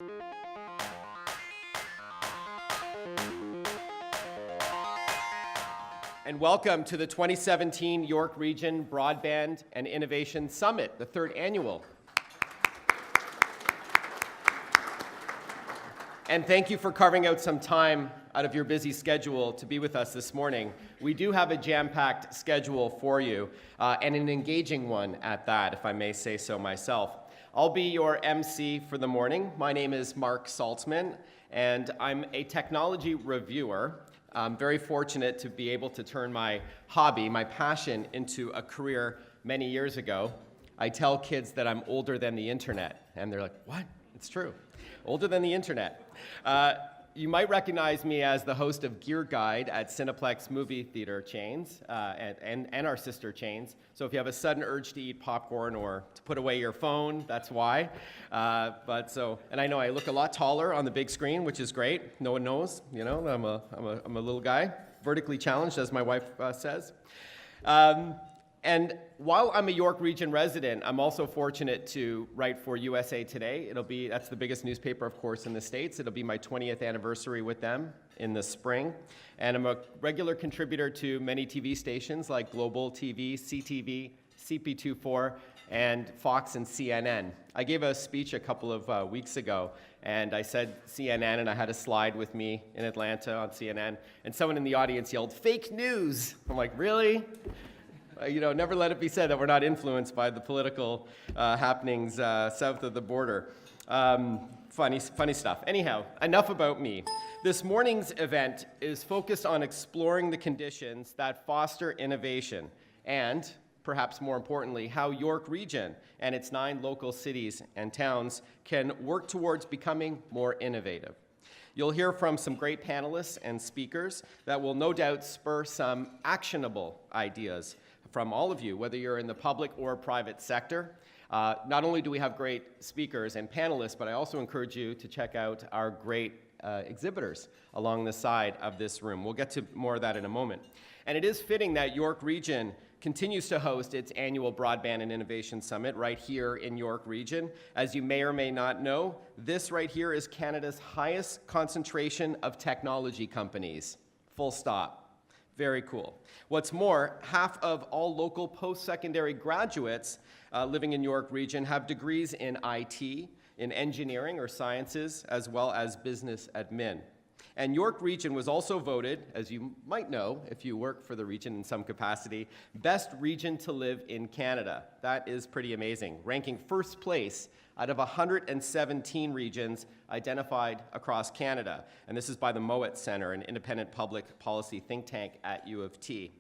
And welcome to the 2017 York Region Broadband and Innovation Summit, the third annual. And thank you for carving out some time out of your busy schedule to be with us this morning. We do have a jam-packed schedule for you, and an engaging one at that, if I may say so myself. I'll be your MC for the morning. My name is Marc Saltzman, and I'm a technology reviewer. I'm very fortunate to be able to turn my hobby, my passion, into a career many years ago. I tell kids that I'm older than the internet, and they're like, what? It's true. Older than the internet. You might recognize me as the host of Gear Guide at Cineplex movie theater chains and our sister chains. So if you have a sudden urge to eat popcorn or to put away your phone, that's why. And I know I look a lot taller on the big screen, which is great. No one knows, you know, I'm a little guy, vertically challenged, as my wife says. And while I'm a York Region resident, I'm also fortunate to write for USA Today. That's the biggest newspaper, of course, in the States. It'll be my 20th anniversary with them in the spring. And I'm a regular contributor to many TV stations like Global TV, CTV, CP24, and Fox and CNN. I gave a speech a couple of weeks ago, and I said CNN, and I had a slide with me in Atlanta on CNN, and someone in the audience yelled, "Fake news!" I'm like, really? Never let it be said that we're not influenced by the political happenings south of the border. Funny stuff. Anyhow, enough about me. This morning's event is focused on exploring the conditions that foster innovation and, perhaps more importantly, how York Region and its 9 local cities and towns can work towards becoming more innovative. You'll hear from some great panelists and speakers that will no doubt spur some actionable ideas from all of you, whether you're in the public or private sector. Not only do we have great speakers and panelists, but I also encourage you to check out our great exhibitors along the side of this room. We'll get to more of that in a moment. And it is fitting that York Region continues to host its annual Broadband and Innovation Summit right here in York Region. As you may or may not know, this right here is Canada's highest concentration of technology companies. Full stop. Very cool. What's more, half of all local post-secondary graduates living in York Region have degrees in IT, in engineering or sciences, as well as business admin. And York Region was also voted, as you might know if you work for the region in some capacity, best region to live in Canada. That is pretty amazing, ranking first place out of 117 regions identified across Canada. And this is by the Mowat Centre, an independent public policy think tank at U of T.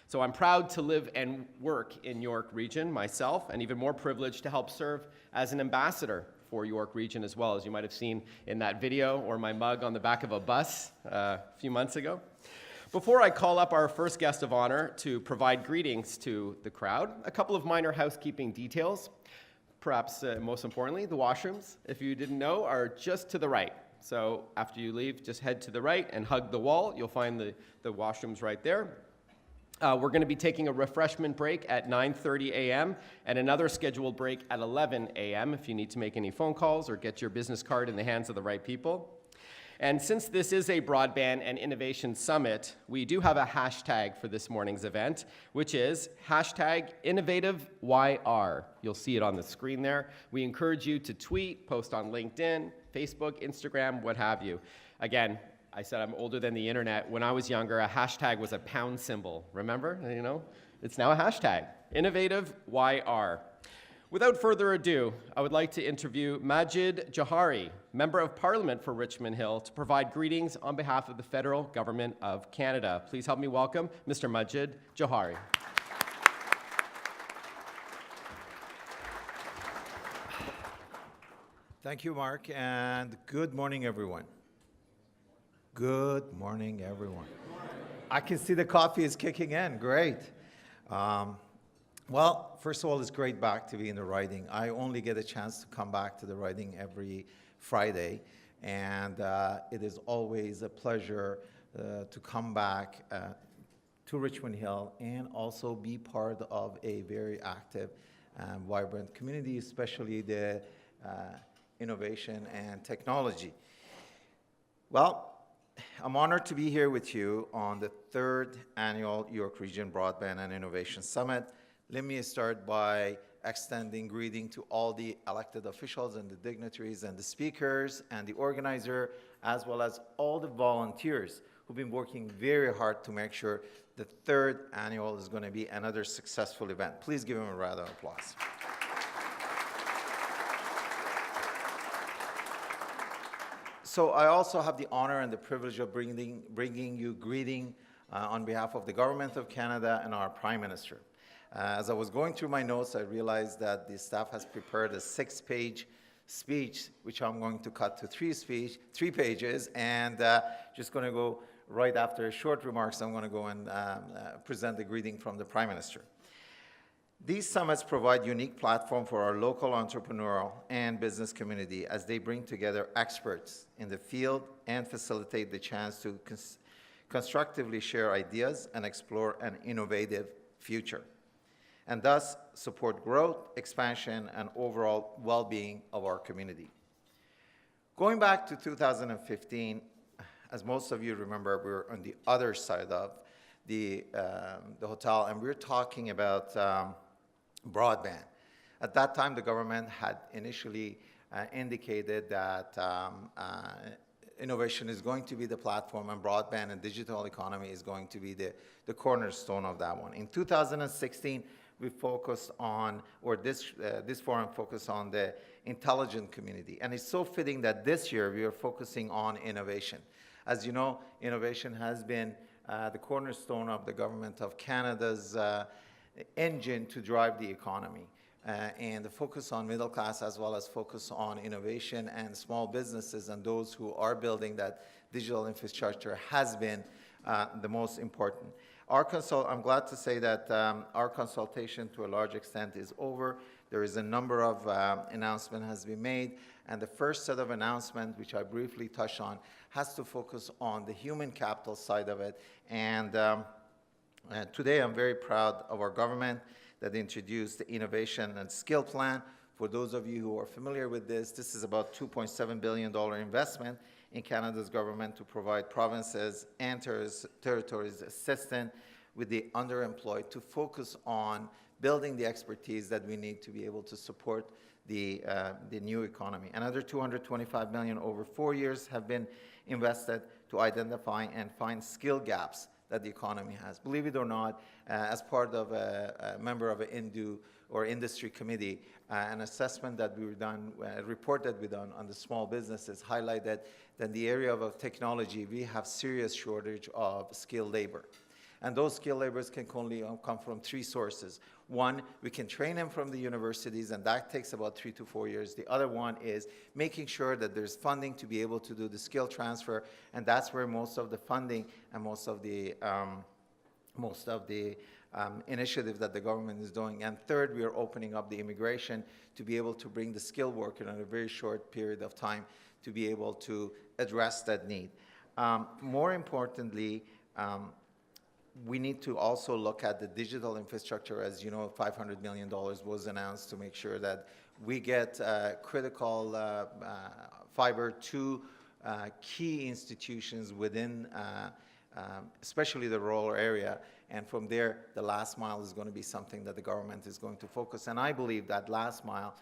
So I'm proud to live and work in York Region myself, and even more privileged to help serve as an ambassador for York Region as well, as you might have seen in that video or my mug on the back of a bus a few months ago. Before I call up our first guest of honor to provide greetings to the crowd, a couple of minor housekeeping details. Perhaps most importantly, the washrooms, if you didn't know, are just to the right. So after you leave, just head to the right and hug the wall. You'll find the washrooms right there. We're going to be taking a refreshment break at 9:30 a.m. and another scheduled break at 11 a.m. if you need to make any phone calls or get your business card in the hands of the right people. And since this is a Broadband and Innovation Summit, we do have a hashtag for this morning's event, which is #InnovativeYR. You'll see it on the screen there. We encourage you to tweet, post on LinkedIn, Facebook, Instagram, what have you. Again, I said I'm older than the internet. When I was younger, a hashtag was a pound symbol. Remember? You know, it's now a hashtag, #InnovativeYR. Without further ado, I would like to interview Majid Jowhari, Member of Parliament for Richmond Hill, to provide greetings on behalf of the Federal Government of Canada. Please help me welcome Mr. Majid Jowhari. Thank you, Mark, and good morning, everyone. Good morning, everyone. I can see the coffee is kicking in. Great. Well, first of all, it's great back to be in the riding. I only get a chance to come back to the riding every Friday, and it is always a pleasure to come back to Richmond Hill and also be part of a very active and vibrant community, especially the innovation and technology. Well, I'm honored to be here with you on the third annual York Region Broadband and Innovation Summit. Let me start by extending greeting to all the elected officials and the dignitaries and the speakers and the organizer, as well as all the volunteers who've been working very hard to make sure the third annual is going to be another successful event. Please give them a round of applause. So I also have the honor and the privilege of bringing you greeting on behalf of the Government of Canada and our Prime Minister. As I was going through my notes, I realized that the staff has prepared a 6-page speech, which I'm going to cut to 3 pages, and just going to go right after short remarks. I'm going to go and present the greeting from the Prime Minister. These summits provide unique platform for our local entrepreneurial and business community as they bring together experts in the field and facilitate the chance to constructively share ideas and explore an innovative future, and thus support growth, expansion, and overall well-being of our community. Going back to 2015, as most of you remember, we were on the other side of the hotel, and we were talking about broadband. At that time, the government had initially indicated that innovation is going to be the platform, and broadband and digital economy is going to be the cornerstone of that one. In 2016, we focused on, or this forum focused on the intelligent community. And it's so fitting that this year we are focusing on innovation. As you know, innovation has been the cornerstone of the Government of Canada's engine to drive the economy. And the focus on middle class as well as focus on innovation and small businesses and those who are building that digital infrastructure has been the most important. I'm glad to say that our consultation to a large extent is over. There is a number of announcements has been made, and the first set of announcements, which I briefly touched on, has to focus on the human capital side of it. And today I'm very proud of our government that introduced the Innovation and Skill Plan. For those of you who are familiar with this is about $2.7 billion investment in Canada's government to provide provinces and territories assistance with the underemployed to focus on building the expertise that we need to be able to support the new economy. Another $225 million over 4 years have been invested to identify and find skill gaps that the economy has. Believe it or not, as part of a member of an industry committee, an assessment that we were done, a report that we done on the small businesses highlighted that in the area of technology, we have serious shortage of skilled labor. And those skilled laborers can only come from 3 sources. One, we can train them from the universities, and that takes about 3 to 4 years. The other one is making sure that there's funding to be able to do the skill transfer, and that's where most of the funding and most of the initiatives that the government is doing. And third, we are opening up the immigration to be able to bring the skilled worker in a very short period of time to be able to address that need. More importantly, we need to also look at the digital infrastructure. As you know, $500 million was announced to make sure that we get critical fiber to key institutions within especially the rural area. And from there, the last mile is going to be something that the government is going to focus. And I believe that last mile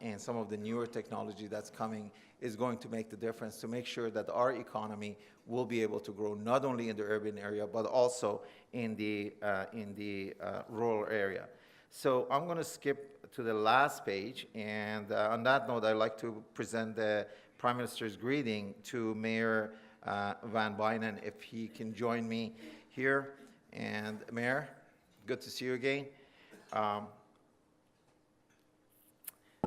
and some of the newer technology that's coming is going to make the difference to make sure that our economy will be able to grow not only in the urban area, but also in the rural area. So I'm going to skip to the last page. And on that note, I'd like to present the Prime Minister's greeting to Mayor Van Bynen, if he can join me here. And Mayor, good to see you again.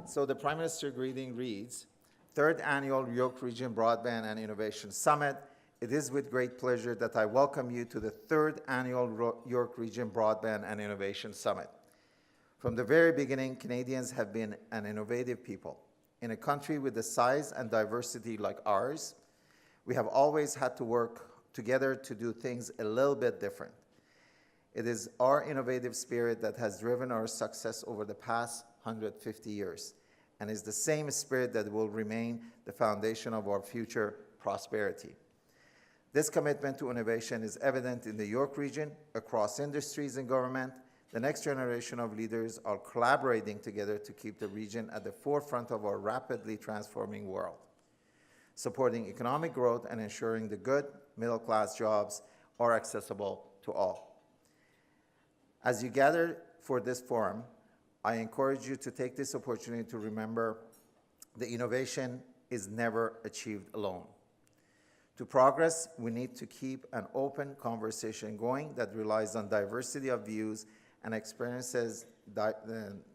So the Prime Minister greeting reads, Third Annual York Region Broadband and Innovation Summit. It is with great pleasure that I welcome you to the third annual York Region Broadband and Innovation Summit. From the very beginning, Canadians have been an innovative people. In a country with the size and diversity like ours, we have always had to work together to do things a little bit different. It is our innovative spirit that has driven our success over the past 150 years. and is the same spirit that will remain the foundation of our future prosperity. This commitment to innovation is evident in the York region, across industries and government. The next generation of leaders are collaborating together to keep the region at the forefront of our rapidly transforming world, supporting economic growth and ensuring the good middle-class jobs are accessible to all. As you gather for this forum, I encourage you to take this opportunity to remember that innovation is never achieved alone. To progress, we need to keep an open conversation going that relies on diversity of views and experiences that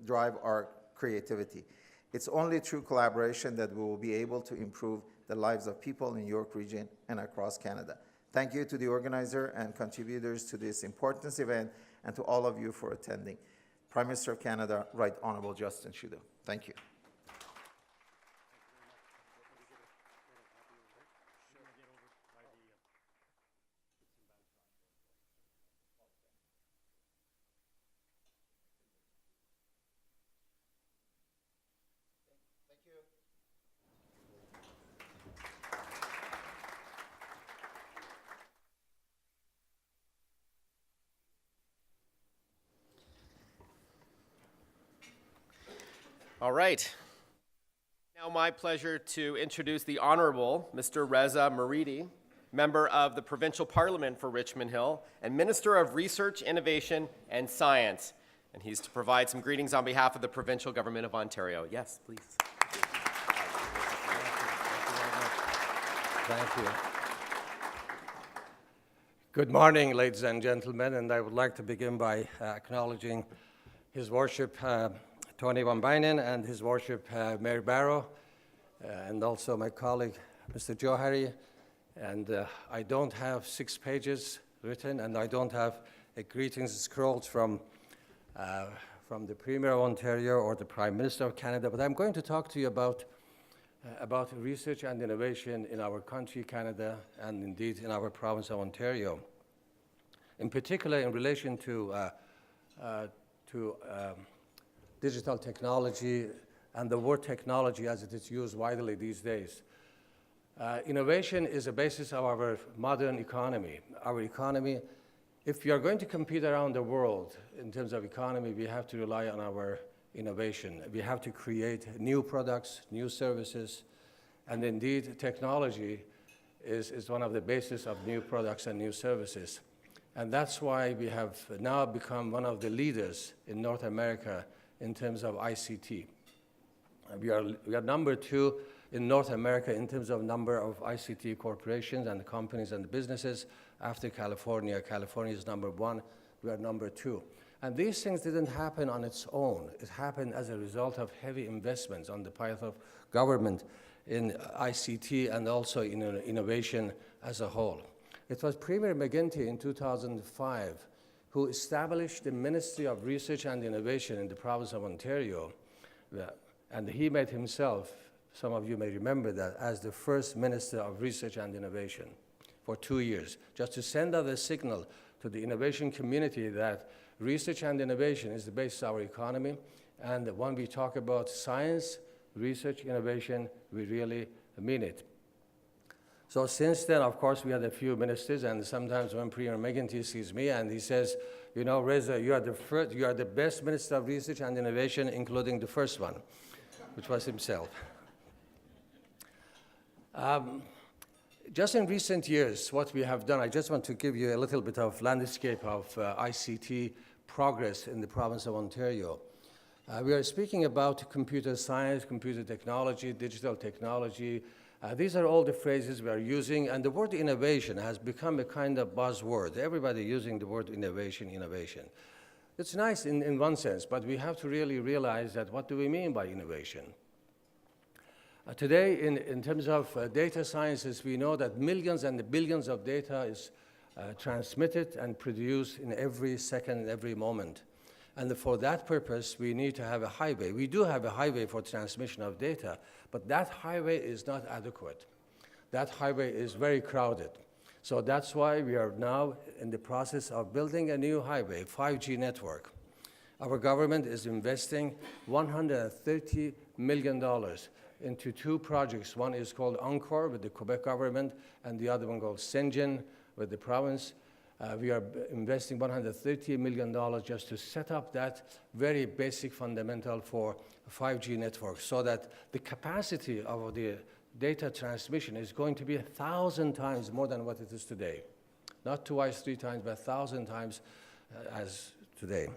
drive our creativity. It's only through collaboration that we will be able to improve the lives of people in York region and across Canada. Thank you to the organizer and contributors to this important event, and to all of you for attending. Prime Minister of Canada, Right Honourable Justin Trudeau. Thank you. All right. Now my pleasure to introduce the Honourable Mr. Reza Moridi, Member of the Provincial Parliament for Richmond Hill and Minister of Research, Innovation and Science. And he's to provide some greetings on behalf of the Provincial Government of Ontario. Yes, please. Thank you. Good morning, ladies and gentlemen, and I would like to begin by acknowledging His Worship Tony Van Bynen and His Worship Mayor Barrow, and also my colleague Mr. Jowhari. And I don't have 6 pages written, and I don't have a greetings scrolls from the Premier of Ontario or the Prime Minister of Canada, but I'm going to talk to you about research and innovation in our country, Canada, and indeed in our province of Ontario. In particular, in relation to digital technology and the word technology as it is used widely these days. Innovation is the basis of our modern economy. Our economy, if we are going to compete around the world in terms of economy, we have to rely on our innovation. We have to create new products, new services, and indeed technology is one of the bases of new products and new services. And that's why we have now become one of the leaders in North America in terms of ICT. We are number 2 in North America in terms of number of ICT corporations and companies and businesses. After California, California is number 1, we are number 2. And these things didn't happen on its own. It happened as a result of heavy investments on the part of government in ICT and also in innovation as a whole. It was Premier McGuinty in 2005 who established the Ministry of Research and Innovation in the province of Ontario. And he made himself, some of you may remember that, as the first Minister of Research and Innovation for 2 years, just to send out a signal to the innovation community that research and innovation is the basis of our economy. And when we talk about science, research, innovation, we really mean it. So since then, of course, we had a few ministers, and sometimes when Premier McGuinty sees me and he says, you know, Reza, you are the best Minister of Research and Innovation, including the first one, which was himself. Just in recent years, what we have done, I just want to give you a little bit of landscape of ICT progress in the province of Ontario. We are speaking about computer science, computer technology, digital technology. These are all the phrases we are using, and the word innovation has become a kind of buzzword. Everybody using the word innovation, innovation. It's nice in one sense, but we have to really realize that what do we mean by innovation? Today, in terms of data sciences, we know that millions and billions of data is transmitted and produced in every second, every moment. And for that purpose, we need to have a highway. We do have a highway for transmission of data, but that highway is not adequate. That highway is very crowded. So that's why we are now in the process of building a new highway, 5G network. Our government is investing $130 million into 2 projects. One is called Encore with the Quebec government, and the other one called Sengen with the province. We are investing $130 million just to set up that very basic fundamental for 5G networks, so that the capacity of the data transmission is going to be 1,000 times more than what it is today. Not twice, 3 times, but 1,000 times as today.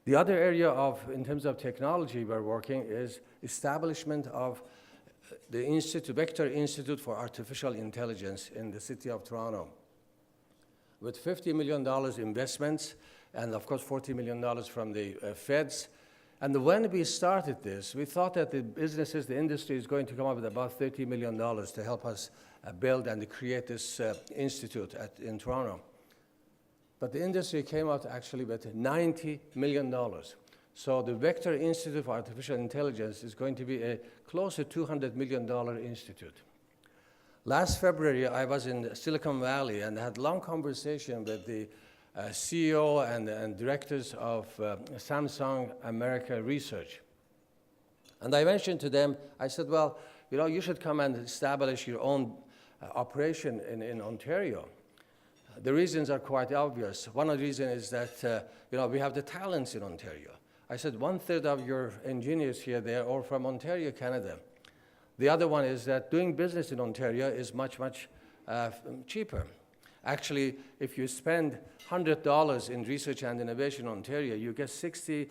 The other area in terms of technology we're working is establishment of the Vector Institute for Artificial Intelligence in the city of Toronto, with $50 million investments, and of course $40 million from the feds. And when we started this, we thought that the businesses, the industry is going to come up with about $30 million to help us build and create this institute in Toronto. But the industry came out actually with $90 million. So the Vector Institute for Artificial Intelligence is going to be a close to $200 million institute. Last February, I was in Silicon Valley and had a long conversation with the CEO and directors of Samsung America Research. And I mentioned to them, I said, well, you should come and establish your own operation in Ontario. The reasons are quite obvious. One of the reasons is that we have the talents in Ontario. I said 1/3 of your engineers here, they are all from Ontario, Canada. The other one is that doing business in Ontario is much, much cheaper. Actually, if you spend $100 in research and innovation in Ontario, you get $40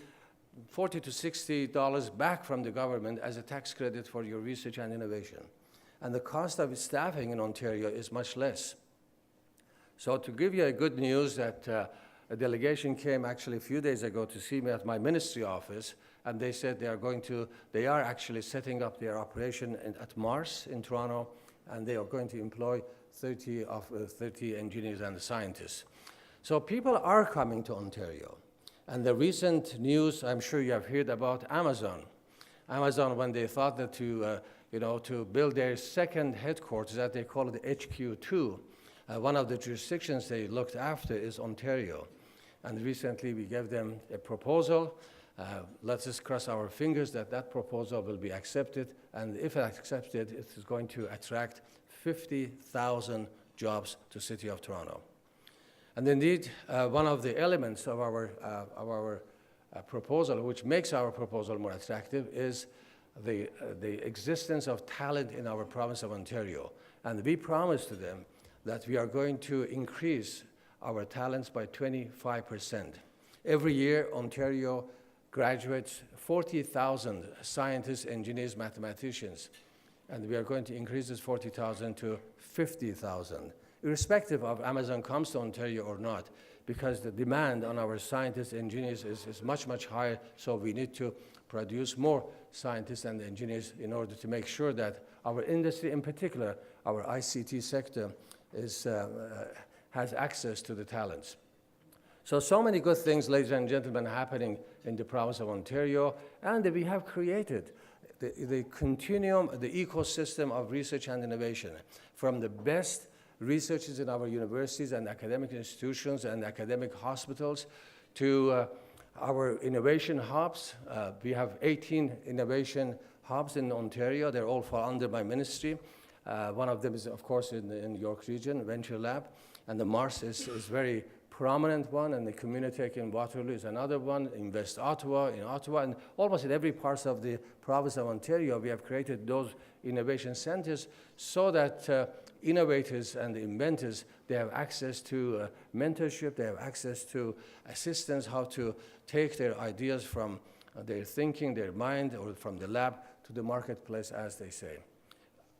to $60 back from the government as a tax credit for your research and innovation. And the cost of staffing in Ontario is much less. So to give you a good news that a delegation came actually a few days ago to see me at my ministry office, and they said they are actually setting up their operation at Mars in Toronto, and they are going to employ 30 engineers and scientists. So people are coming to Ontario. And the recent news, I'm sure you have heard about Amazon. Amazon, when they thought that to build their second headquarters, that they call it HQ2, one of the jurisdictions they looked after is Ontario. And recently we gave them a proposal. Let's just cross our fingers that that proposal will be accepted. And if accepted, it is going to attract 50,000 jobs to the City of Toronto. And indeed, one of the elements of our proposal, which makes our proposal more attractive, is the existence of talent in our province of Ontario. And we promised to them that we are going to increase our talents by 25%. Every year, Ontario graduates 40,000 scientists, engineers, mathematicians, and we are going to increase this 40,000 to 50,000, irrespective of Amazon comes to Ontario or not, because the demand on our scientists, engineers is much, much higher, so we need to produce more scientists and engineers in order to make sure that our industry, in particular, our ICT sector, has access to the talents. So many good things, ladies and gentlemen, happening in the province of Ontario, and we have created the continuum, the ecosystem of research and innovation, from the best researchers in our universities and academic institutions and academic hospitals to our innovation hubs. We have 18 innovation hubs in Ontario. They all fall under my ministry. One of them is, of course, in York Region, Venture Lab, and the Mars is very prominent one, and the Communitech in Waterloo is another one, Invest Ottawa in Ottawa, and almost in every part of the province of Ontario, we have created those innovation centers so that innovators and inventors, they have access to mentorship, they have access to assistance, how to take their ideas from their thinking, their mind, or from the lab to the marketplace, as they say.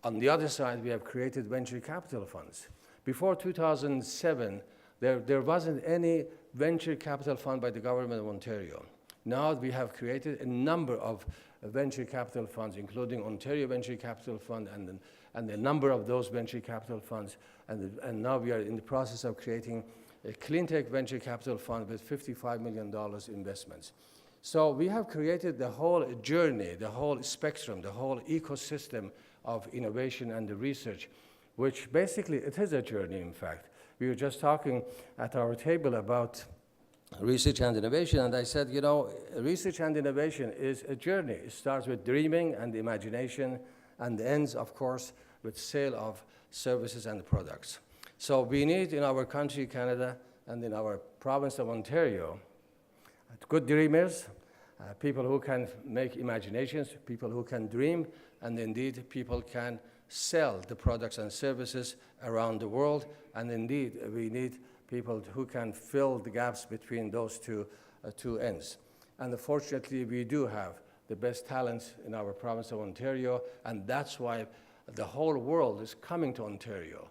On the other side, we have created venture capital funds. Before 2007, there wasn't any venture capital fund by the government of Ontario. Now we have created a number of venture capital funds, including Ontario Venture Capital Fund and a number of those venture capital funds. And now we are in the process of creating a clean tech venture capital fund with $55 million investments. So we have created the whole journey, the whole spectrum, the whole ecosystem of innovation and the research, which basically, it is a journey, in fact. We were just talking at our table about research and innovation, and I said, you know, research and innovation is a journey. It starts with dreaming and imagination, and ends, of course, with sale of services and products. So we need in our country, Canada, and in our province of Ontario, good dreamers, people who can make imaginations, people who can dream, and indeed people can sell the products and services around the world, and indeed we need people who can fill the gaps between those two ends. And fortunately, we do have the best talents in our province of Ontario, and that's why the whole world is coming to Ontario.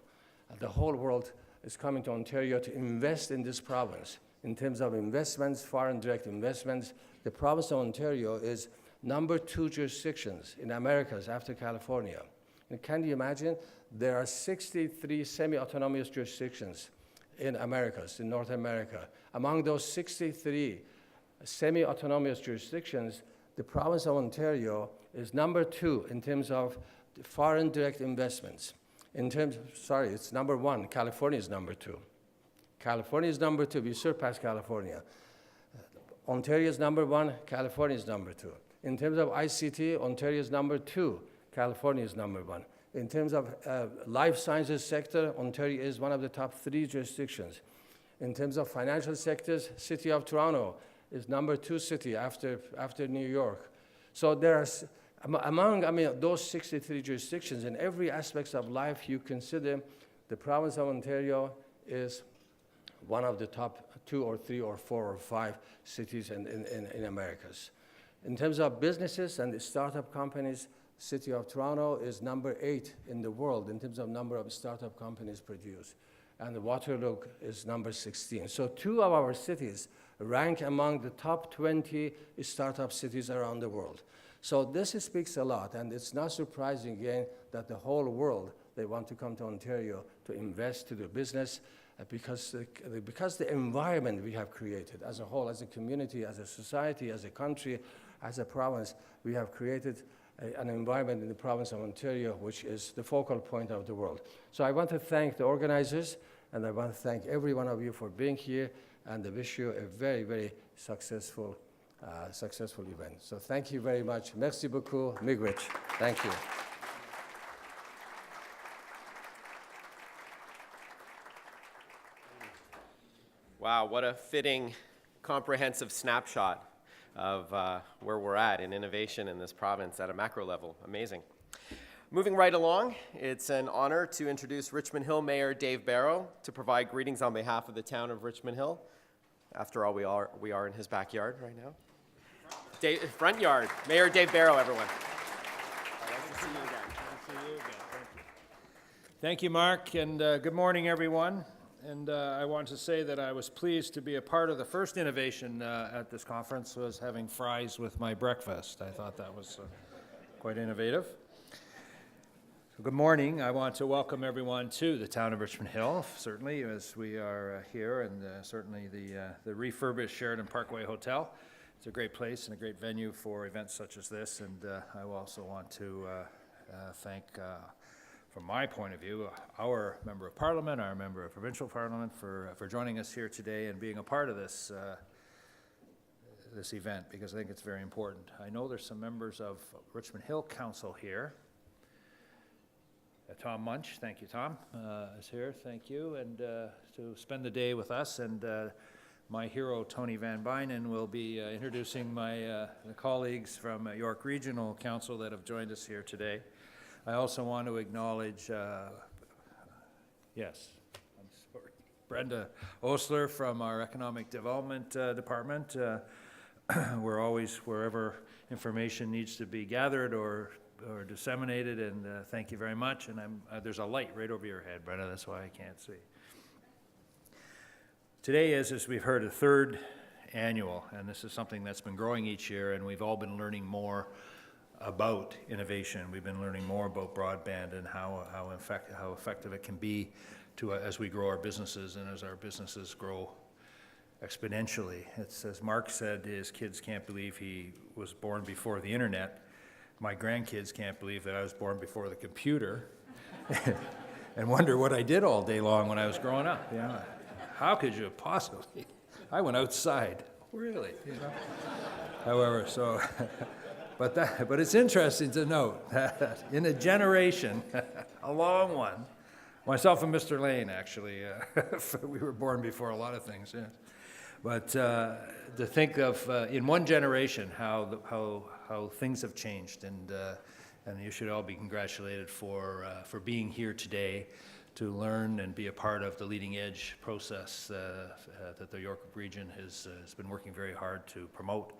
The whole world is coming to Ontario to invest in this province. In terms of investments, foreign direct investments, the province of Ontario is number 2 jurisdictions in Americas after California. And can you imagine? There are 63 semi-autonomous jurisdictions in Americas, in North America. Among those 63 semi-autonomous jurisdictions, the province of Ontario is number 2 in terms of foreign direct investments. In terms, sorry, it's number 1. California is number 2. California is number 2. We surpassed California. Ontario is number 1. California is number 2. In terms of ICT, Ontario is number 2. California is number 1. In terms of life sciences sector, Ontario is one of the top 3 jurisdictions. In terms of financial sectors, City of Toronto is number 2 city after New York. So there are, among those 63 jurisdictions, in every aspect of life you consider, the province of Ontario is one of the top 2 or 3 or 4 or 5 cities in Americas. In terms of businesses and startup companies, City of Toronto is number 8 in the world in terms of number of startup companies produced. And Waterloo is number 16. So 2 of our cities rank among the top 20 startup cities around the world. So this speaks a lot, and it's not surprising again that the whole world, they want to come to Ontario to invest, to do business, because the environment we have created as a whole, as a community, as a society, as a country, as a province, we have created an environment in the province of Ontario which is the focal point of the world. So I want to thank the organizers, and I want to thank every one of you for being here, and I wish you a very, very successful event. So thank you very much. Merci beaucoup. Miigwech. Thank you. Wow, what a fitting, comprehensive snapshot of where we're at in innovation in this province at a macro level. Amazing. Moving right along, it's an honor to introduce Richmond Hill Mayor Dave Barrow to provide greetings on behalf of the town of Richmond Hill. After all, we are in his backyard right now. Front yard. Mayor Dave Barrow, everyone. Nice to see you again. Nice to see you again. Thank you. Thank you, Mark, and good morning, everyone. And I want to say that I was pleased to be a part of the first innovation at this conference, was having fries with my breakfast. I thought that was quite innovative. So good morning. I want to welcome everyone to the town of Richmond Hill, certainly, as we are here, and certainly the refurbished Sheridan Parkway Hotel. It's a great place and a great venue for events such as this, and I also want to thank from my point of view, our Member of Parliament, our Member of Provincial Parliament for joining us here today and being a part of this this event, because I think it's very important. I know there's some members of Richmond Hill Council here. Tom Munch, thank you, Tom, is here, thank you, and to spend the day with us. And my hero, Tony Van Bynen, will be introducing my colleagues from York Regional Council that have joined us here today. I also want to acknowledge, Brenda Osler from our Economic Development Department. We're always, wherever information needs to be gathered or disseminated, and thank you very much. And there's a light right over your head, Brenda, that's why I can't see. Today is, as we've heard, a 3rd annual, and this is something that's been growing each year, and we've all been learning more about innovation. We've been learning more about broadband and how effective it can be as we grow our businesses and as our businesses grow exponentially. It's, as Mark said, his kids can't believe he was born before the internet. My grandkids can't believe that I was born before the computer and wonder what I did all day long when I was growing up. Yeah. How could you possibly? I went outside. Really? You know? However, so, but it's interesting to note that in a generation, a long one, myself and Mr. Lane, actually, we were born before a lot of things, yeah. But to think of, in one generation, how things have changed, and you should all be congratulated for being here today to learn and be a part of the leading edge process that the York region has been working very hard to promote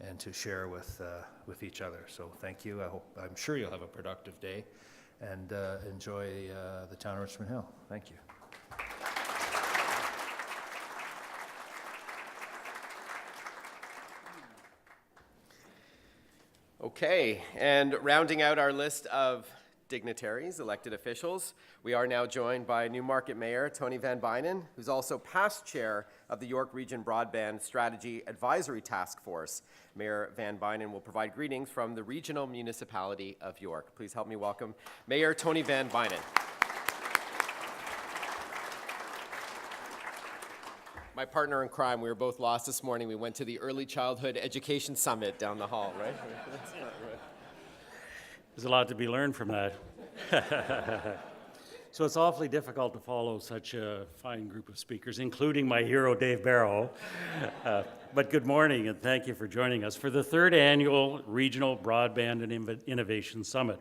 and to share with each other. So thank you. I'm sure you'll have a productive day and enjoy the town of Richmond Hill. Thank you. Okay, and rounding out our list of dignitaries, elected officials, we are now joined by Newmarket Mayor Tony Van Bynen, who's also past chair of the York Region Broadband Strategy Advisory Task Force. Mayor Van Bynen will provide greetings from the Regional Municipality of York. Please help me welcome Mayor Tony Van Bynen. My partner in crime, we were both lost this morning. We went to the Early Childhood Education Summit down the hall, right? That's not right. There's a lot to be learned from that. So it's awfully difficult to follow such a fine group of speakers, including my hero, Dave Barrow. But good morning, and thank you for joining us for the third annual Regional Broadband and Innovation Summit.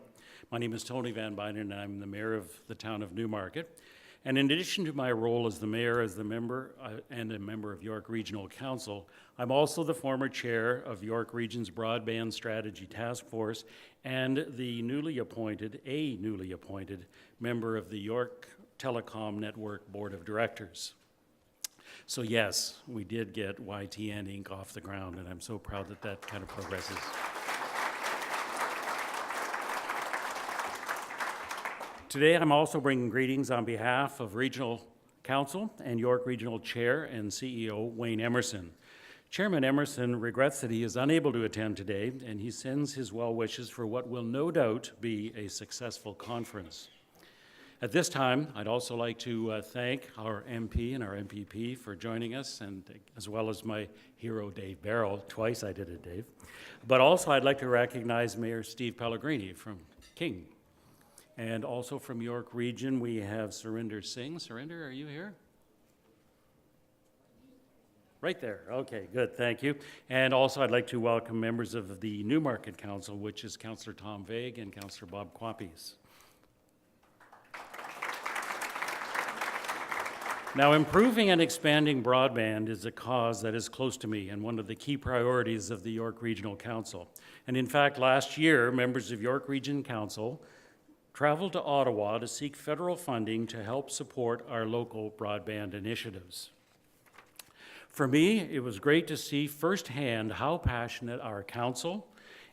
My name is Tony Van Bynen, and I'm the mayor of the town of Newmarket. And in addition to my role as the mayor, as the member and a member of York Regional Council, I'm also the former chair of York Region's Broadband Strategy Task Force and the newly appointed member of the York Telecom Network Board of Directors. So yes, we did get YTN Inc. off the ground, and I'm so proud that that kind of progresses. Today, I'm also bringing greetings on behalf of Regional Council and York Regional Chair and CEO Wayne Emerson. Chairman Emerson regrets that he is unable to attend today, and he sends his well wishes for what will no doubt be a successful conference. At this time, I'd also like to thank our MP and our MPP for joining us, and as well as my hero, Dave Barrow. Twice I did it, Dave. But also I'd like to recognize Mayor Steve Pellegrini from King. And also from York Region, we have Surinder Singh. Surinder, are you here? Right there. Okay, good. Thank you. And also, I'd like to welcome members of the Newmarket Council, which is Councillor Tom Vague and Councillor Bob Quappies. Now, improving and expanding broadband is a cause that is close to me and one of the key priorities of the York Regional Council. And in fact, last year, members of York Region Council traveled to Ottawa to seek federal funding to help support our local broadband initiatives. For me, it was great to see firsthand how passionate our council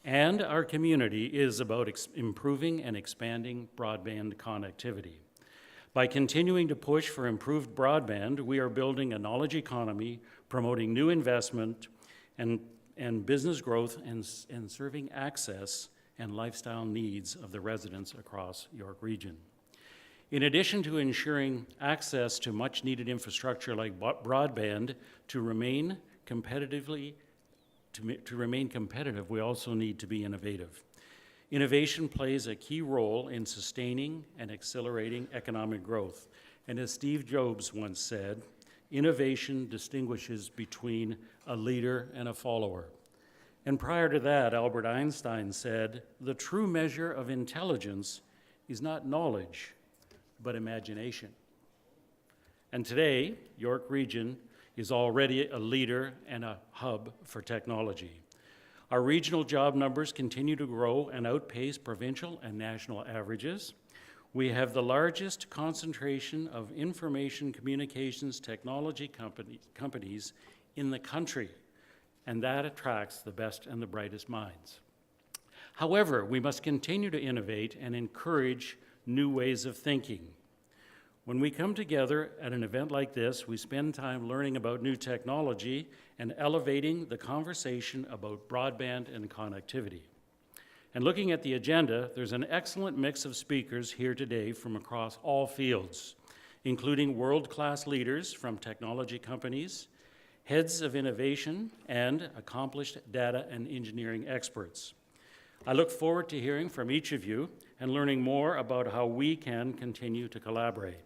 and our community is about improving and expanding broadband connectivity. By continuing to push for improved broadband, we are building a knowledge economy, promoting new investment and business growth, and serving access and lifestyle needs of the residents across York Region. In addition to ensuring access to much needed infrastructure like broadband to remain competitive, we also need to be innovative. Innovation plays a key role in sustaining and accelerating economic growth. And as Steve Jobs once said, innovation distinguishes between a leader and a follower. And prior to that, Albert Einstein said, "The true measure of intelligence is not knowledge, but imagination." And today, York Region is already a leader and a hub for technology. Our regional job numbers continue to grow and outpace provincial and national averages. We have the largest concentration of information communications technology companies in the country, and that attracts the best and the brightest minds. However, we must continue to innovate and encourage new ways of thinking. When we come together at an event like this, we spend time learning about new technology and elevating the conversation about broadband and connectivity. And looking at the agenda, there's an excellent mix of speakers here today from across all fields, including world-class leaders from technology companies, heads of innovation, and accomplished data and engineering experts. I look forward to hearing from each of you and learning more about how we can continue to collaborate.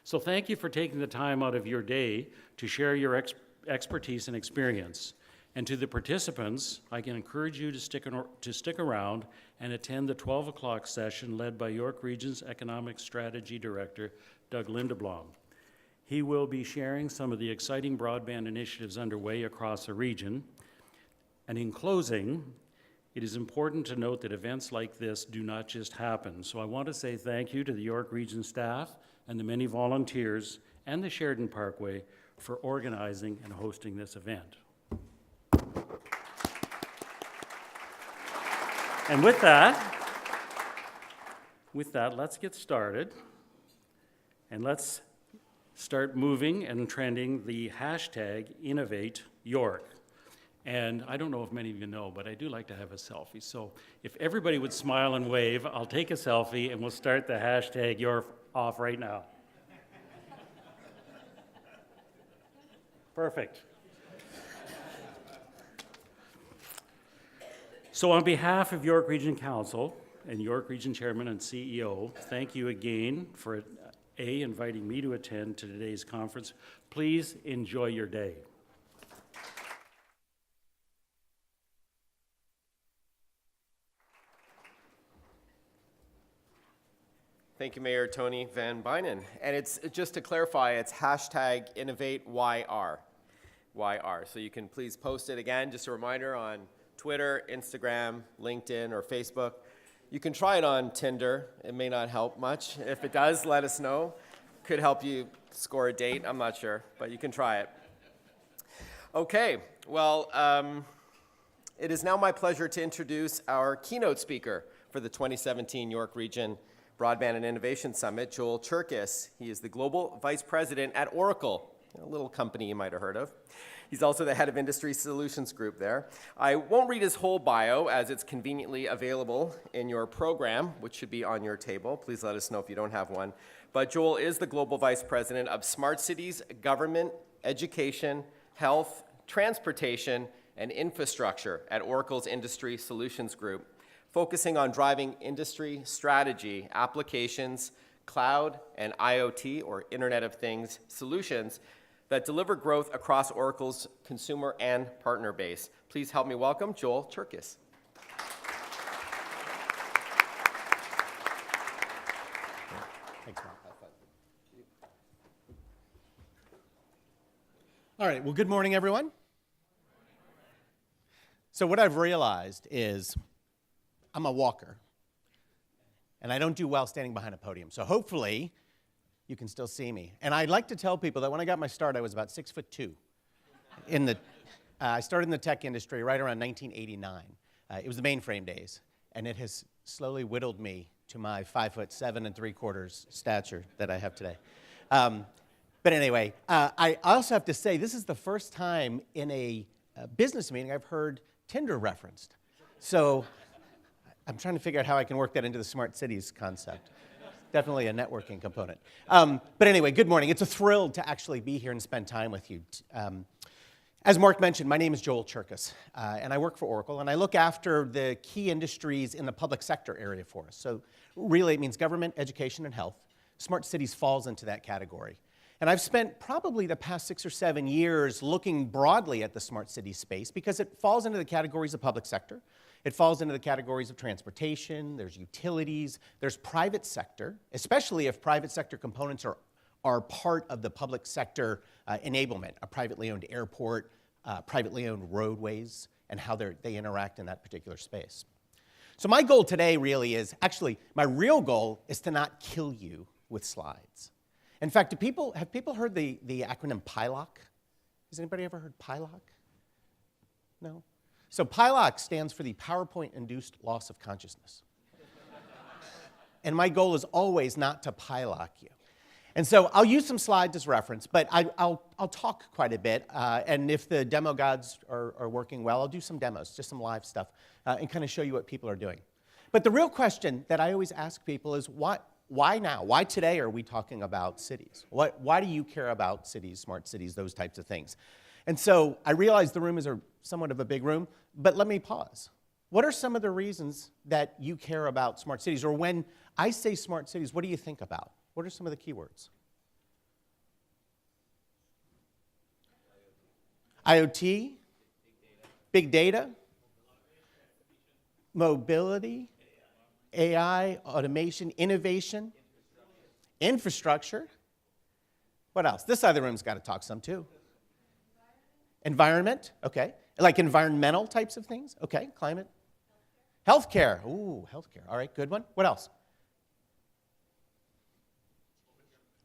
So thank you for taking the time out of your day to share your expertise and experience. And to the participants, I can encourage you to stick around and attend the 12 o'clock session led by York Region's Economic Strategy Director, Doug Lindeblom. He will be sharing some of the exciting broadband initiatives underway across the region. And in closing, it is important to note that events like this do not just happen. So I want to say thank you to the York Region staff and the many volunteers and the Sheridan Parkway for organizing and hosting this event. And with that, let's get started. And let's start moving and trending the hashtag #InnovateYork. And I don't know if many of you know, but I do like to have a selfie. So if everybody would smile and wave, I'll take a selfie and we'll start the hashtag York off right now. Perfect. So on behalf of York Region Council and York Region Chairman and CEO, thank you again for inviting me to attend to today's conference. Please enjoy your day. Thank you, Mayor Tony Van Bynen. And it's just to clarify, it's hashtag InnovateYR. YR. So you can please post it again, just a reminder, on Twitter, Instagram, LinkedIn, or Facebook. You can try it on Tinder. It may not help much. If it does, let us know. Could help you score a date. I'm not sure, but you can try it. Okay, well, it is now my pleasure to introduce our keynote speaker for the 2017 York Region Broadband and Innovation Summit, Joel Cherkis. He is the Global Vice President at Oracle, a little company you might have heard of. He's also the head of Industry Solutions Group there. I won't read his whole bio as it's conveniently available in your program, which should be on your table. Please let us know if you don't have one. But Joel is the Global Vice President of Smart Cities, Government, Education, Health, Transportation, and Infrastructure at Oracle's Industry Solutions Group, focusing on driving industry strategy, applications, cloud, and IoT, or Internet of Things, solutions that deliver growth across Oracle's consumer and partner base. Please help me welcome Joel Cherkis. Thanks, Mark. All right, well, good morning, everyone. So what I've realized is I'm a walker, and I don't do well standing behind a podium. So hopefully you can still see me. And I'd like to tell people that when I got my start, I was about 6'2". I started in the tech industry right around 1989. It was the mainframe days, and it has slowly whittled me to my 5'7 3/4" stature that I have today. But anyway, I also have to say this is the first time in a business meeting I've heard Tinder referenced. So I'm trying to figure out how I can work that into the smart cities concept. Definitely a networking component. But anyway, good morning. It's a thrill to actually be here and spend time with you. As Mark mentioned, my name is Joel Cherkis, and I work for Oracle, and I look after the key industries in the public sector area for us. So really it means government, education, and health. Smart cities falls into that category. And I've spent probably the past 6 or 7 years looking broadly at the smart city space because it falls into the categories of public sector. It falls into the categories of transportation, there's utilities, there's private sector, especially if private sector components are part of the public sector enablement, a privately owned airport, privately owned roadways, and how they interact in that particular space. So my goal today really is, actually, my real goal is to not kill you with slides. In fact, have people heard the acronym PILOC? Has anybody ever heard PILOC? No? So PILOC stands for the PowerPoint-Induced Loss of Consciousness. And my goal is always not to PILOC you. And so I'll use some slides as reference, but I'll talk quite a bit. And if the demo gods are working well, I'll do some demos, just some live stuff, and kind of show you what people are doing. But the real question that I always ask people is, why why now? Why today are we talking about cities? Why do you care about cities, smart cities, those types of things? And so I realize the room is somewhat of a big room, but let me pause. What are some of the reasons that you care about smart cities? Or when I say smart cities, what do you think about? What are some of the keywords? IoT, big data, mobility, AI, automation, innovation, infrastructure. What else? This side of the room's got to talk some too. Environment, okay. Like environmental types of things, okay. Climate. Healthcare, ooh, healthcare. All right, good one. What else?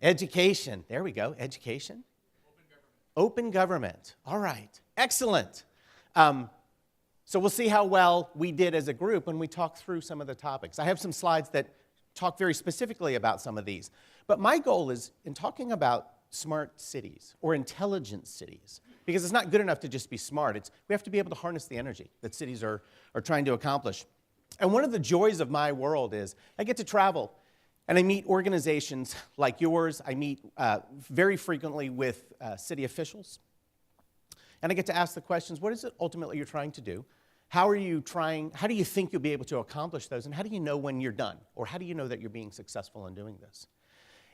Education, there we go, education. Open government, all right, excellent. So we'll see how well we did as a group when we talk through some of the topics. I have some slides that talk very specifically about some of these. But my goal is, in talking about smart cities or intelligent cities, because it's not good enough to just be smart. We have to be able to harness the energy that cities are trying to accomplish. And one of the joys of my world is I get to travel and I meet organizations like yours. I meet very frequently with city officials. And I get to ask the questions, what is it ultimately you're trying to do? How do you think you'll be able to accomplish those? And how do you know when you're done? Or how do you know that you're being successful in doing this?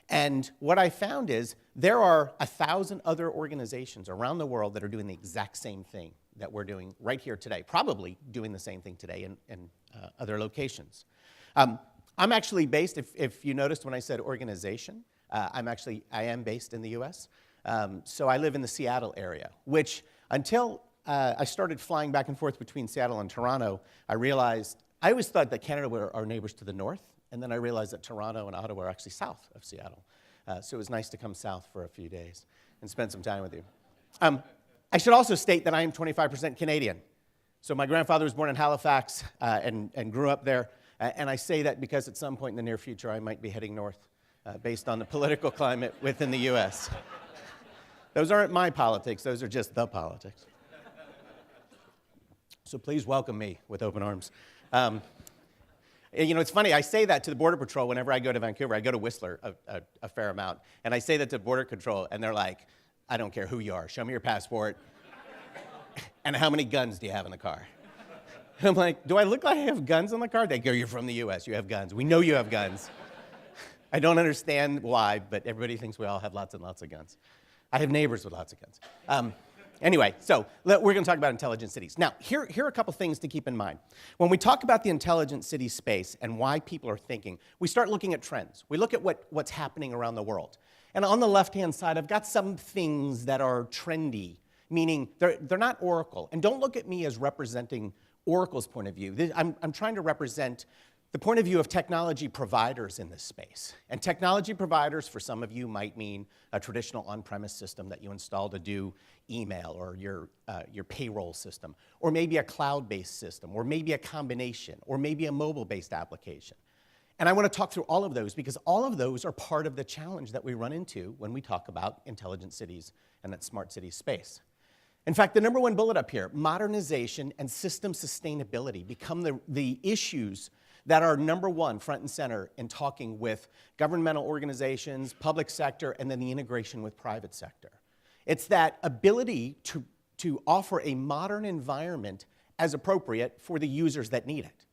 And what I found is there are 1,000 other organizations around the world that are doing the exact same thing that we're doing right here today, probably doing the same thing today in other locations. I'm actually based, if you noticed when I said organization, I am based in the US. So I live in the Seattle area, which until I started flying back and forth between Seattle and Toronto, I always thought that Canada were our neighbors to the north, and then I realized that Toronto and Ottawa are actually south of Seattle. So it was nice to come south for a few days and spend some time with you. I should also state that I am 25% Canadian. So my grandfather was born in Halifax and grew up there. And I say that because at some point in the near future, I might be heading north based on the political climate within the US. Those aren't my politics, those are just the politics. So please welcome me with open arms. You know, it's funny, I say that to the Border Patrol whenever I go to Vancouver. I go to Whistler a fair amount. And I say that to Border Control, and they're like, I don't care who you are. Show me your passport. And how many guns do you have in the car? And I'm like, do I look like I have guns in the car? They go, you're from the US, you have guns. We know you have guns. I don't understand why, but everybody thinks we all have lots and lots of guns. I have neighbors with lots of guns. Anyway, so we're going to talk about intelligent cities. Now, here are a couple things to keep in mind. When we talk about the intelligent city space and why people are thinking, we start looking at trends. We look at what's happening around the world. And on the left-hand side, I've got some things that are trendy, meaning they're not Oracle. And don't look at me as representing Oracle's point of view. I'm trying to represent the point of view of technology providers in this space. And technology providers, for some of you, might mean a traditional on-premise system that you install to do email or your payroll system, or maybe a cloud-based system, or maybe a combination, or maybe a mobile-based application. And I want to talk through all of those because all of those are part of the challenge that we run into when we talk about intelligent cities and that smart city space. In fact, the number one bullet up here, modernization and system sustainability, become the issues that are number one, front and center, in talking with governmental organizations, public sector, and then the integration with private sector. It's that ability to offer a modern environment as appropriate for the users that need it.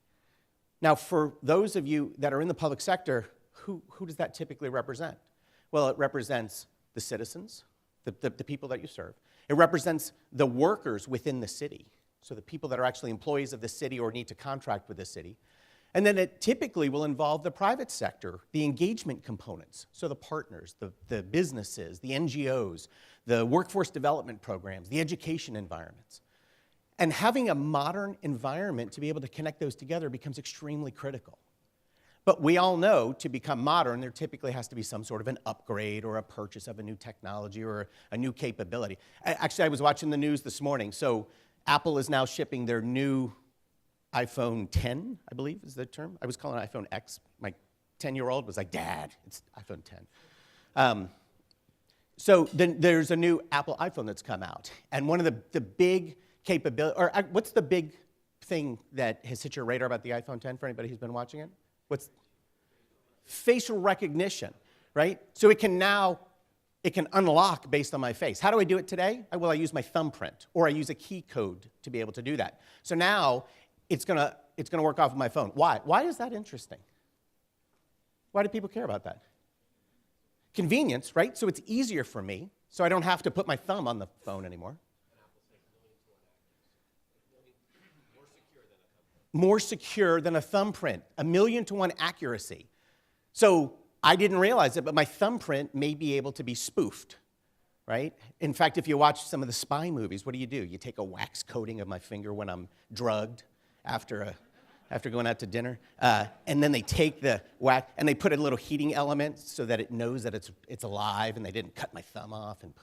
Now, for those of you that are in the public sector, who does that typically represent? Well, it represents the citizens, the people that you serve. It represents the workers within the city, so the people that are actually employees of the city or need to contract with the city. And then it typically will involve the private sector, the engagement components, so the partners, the businesses, the NGOs, the workforce development programs, the education environments. And having a modern environment to be able to connect those together becomes extremely critical. But we all know to become modern, there typically has to be some sort of an upgrade or a purchase of a new technology or a new capability. Actually, I was watching the news this morning. So Apple is now shipping their new iPhone 10, I believe is the term. I was calling it iPhone X. My 10-year-old was like, Dad, it's iPhone 10. So then there's a new Apple iPhone that's come out. And one of the big capability, or what's the big thing that has hit your radar about the iPhone 10 for anybody who's been watching it? What's facial recognition, right? So it can unlock based on my face. How do I do it today? I use my thumbprint, or I use a key code to be able to do that. So now it's gonna work off of my phone. Why? Why is that interesting? Why do people care about that? Convenience, right? So it's easier for me, so I don't have to put my thumb on the phone anymore. More secure than a thumbprint, 1,000,000 to 1 accuracy. So I didn't realize it, but my thumbprint may be able to be spoofed, right? In fact, if you watch some of the spy movies, what do? You take a wax coating of my finger when I'm drugged after going out to dinner, and then they take the wax and they put a little heating element so that it knows that it's alive, and they didn't cut my thumb off and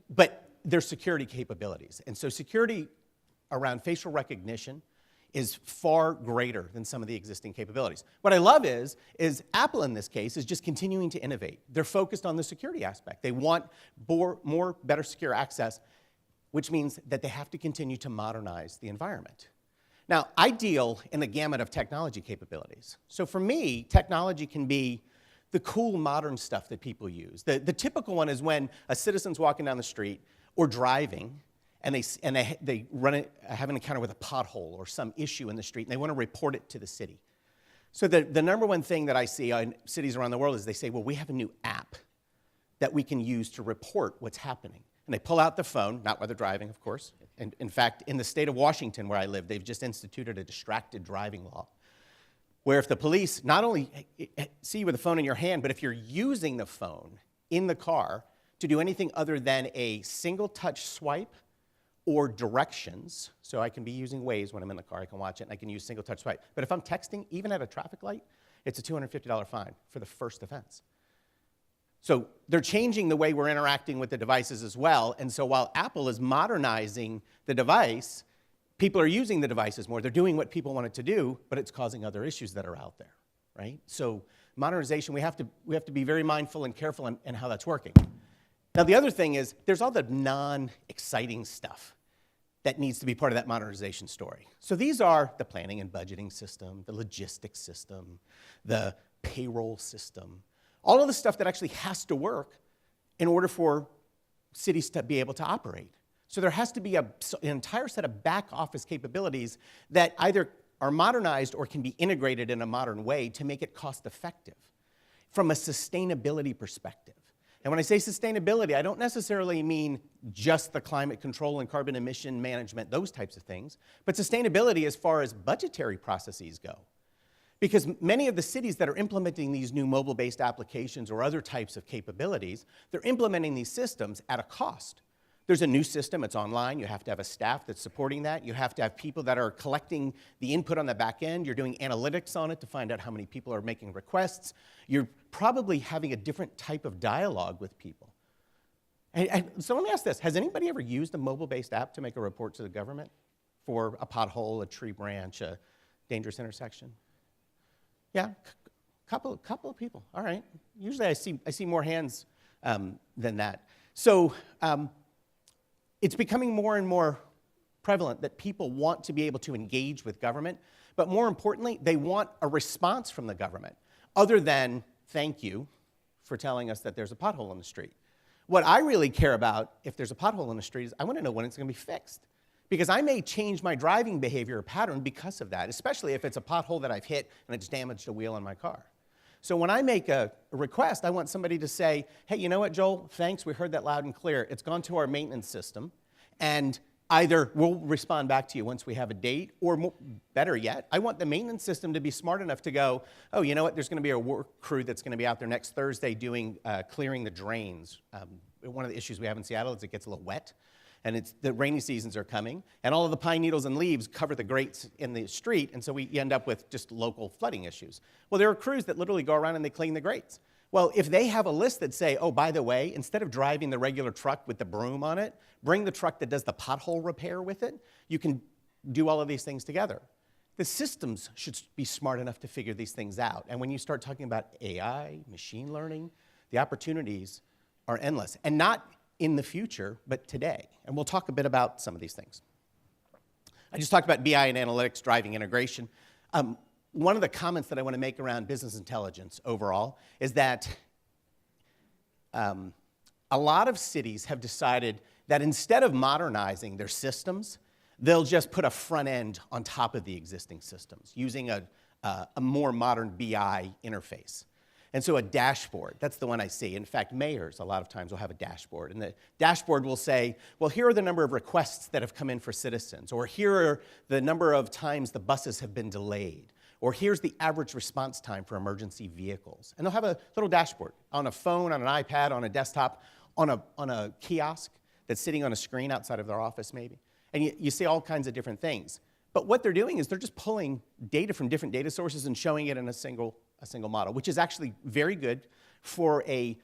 but there's security capabilities, and so security around facial recognition is far greater than some of the existing capabilities. What I love is Apple in this case is just continuing to innovate. They're focused on the security aspect. They want more better secure access, which means that they have to continue to modernize the environment. Now, I deal in the gamut of technology capabilities. So for me, technology can be the cool modern stuff that people use. The typical one is when a citizen's walking down the street or driving, and they have an encounter with a pothole or some issue in the street, and they want to report it to the city. So the number one thing that I see in cities around the world is they say, well, we have a new app that we can use to report what's happening. And they pull out the phone, not while they're driving, of course. And in fact, in the state of Washington, where I live, they've just instituted a distracted driving law, where if the police not only see you with the phone in your hand, but if you're using the phone in the car to do anything other than a single touch swipe or directions, so I can be using Waze when I'm in the car, I can watch it, and I can use single touch swipe. But if I'm texting, even at a traffic light, it's a $250 fine for the first offense. So they're changing the way we're interacting with the devices as well, and so while Apple is modernizing the device, people are using the devices more. They're doing what people want it to do, but it's causing other issues that are out there, right? So modernization, we have to be very mindful and careful in how that's working. Now, the other thing is there's all the non-exciting stuff that needs to be part of that modernization story. So these are the planning and budgeting system, the logistics system, the payroll system, all of the stuff that actually has to work in order for cities to be able to operate. So there has to be an entire set of back office capabilities that either are modernized or can be integrated in a modern way to make it cost effective from a sustainability perspective. And when I say sustainability, I don't necessarily mean just the climate control and carbon emission management, those types of things, but sustainability as far as budgetary processes go. Because many of the cities that are implementing these new mobile-based applications or other types of capabilities, they're implementing these systems at a cost. There's a new system, it's online, you have to have a staff that's supporting that, you have to have people that are collecting the input on the back end, you're doing analytics on it to find out how many people are making requests, you're probably having a different type of dialogue with people. And so let me ask this, has anybody ever used a mobile-based app to make a report to the government for a pothole, a tree branch, a dangerous intersection? Yeah, couple of people, all right. Usually I see more hands than that. So, it's becoming more and more prevalent that people want to be able to engage with government, but more importantly, they want a response from the government, other than thank you for telling us that there's a pothole in the street. What I really care about if there's a pothole in the street is I want to know when it's going to be fixed. Because I may change my driving behavior or pattern because of that, especially if it's a pothole that I've hit and it's damaged a wheel on my car. So when I make a request, I want somebody to say, hey, you know what, Joel, thanks, we heard that loud and clear. It's gone to our maintenance system, and either we'll respond back to you once we have a date, or better yet, I want the maintenance system to be smart enough to go, oh, you know what, there's going to be a work crew that's going to be out there next Thursday doing clearing the drains. One of the issues we have in Seattle is it gets a little wet, and the rainy seasons are coming, and all of the pine needles and leaves cover the grates in the street, and so we end up with just local flooding issues. Well, there are crews that literally go around and they clean the grates. Well, if they have a list that say, oh, by the way, instead of driving the regular truck with the broom on it, bring the truck that does the pothole repair with it, you can do all of these things together. The systems should be smart enough to figure these things out, and when you start talking about AI, machine learning, the opportunities are endless, and not in the future, but today. And we'll talk a bit about some of these things. I just talked about BI and analytics driving integration. one of the comments that I want to make around business intelligence overall is that a lot of cities have decided that instead of modernizing their systems, they'll just put a front end on top of the existing systems using a more modern BI interface. And so a dashboard, that's the one I see. In fact, mayors a lot of times will have a dashboard. And the dashboard will say, well, here are the number of requests that have come in for citizens, or here are the number of times the buses have been delayed, or here's the average response time for emergency vehicles. And they'll have a little dashboard on a phone, on an iPad, on a desktop, on a kiosk that's sitting on a screen outside of their office maybe. And you see all kinds of different things. But what they're doing is they're just pulling data from different data sources and showing it in a single model, which is actually very good for an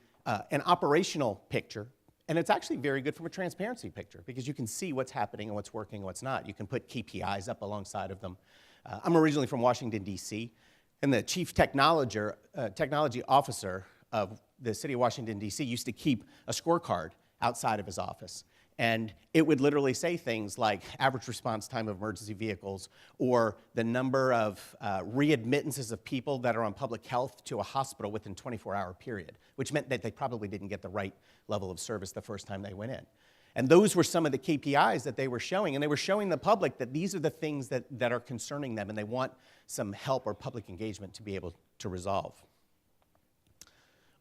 operational picture. And it's actually very good from a transparency picture because you can see what's happening and what's working and what's not. You can put KPIs up alongside of them. I'm originally from Washington, D.C., and the chief technology officer of the city of Washington, D.C. used to keep a scorecard outside of his office. And it would literally say things like average response time of emergency vehicles or the number of readmittances of people that are on public health to a hospital within a 24-hour period, which meant that they probably didn't get the right level of service the first time they went in. And those were some of the KPIs that they were showing. And they were showing the public that these are the things that are concerning them and they want some help or public engagement to be able to resolve.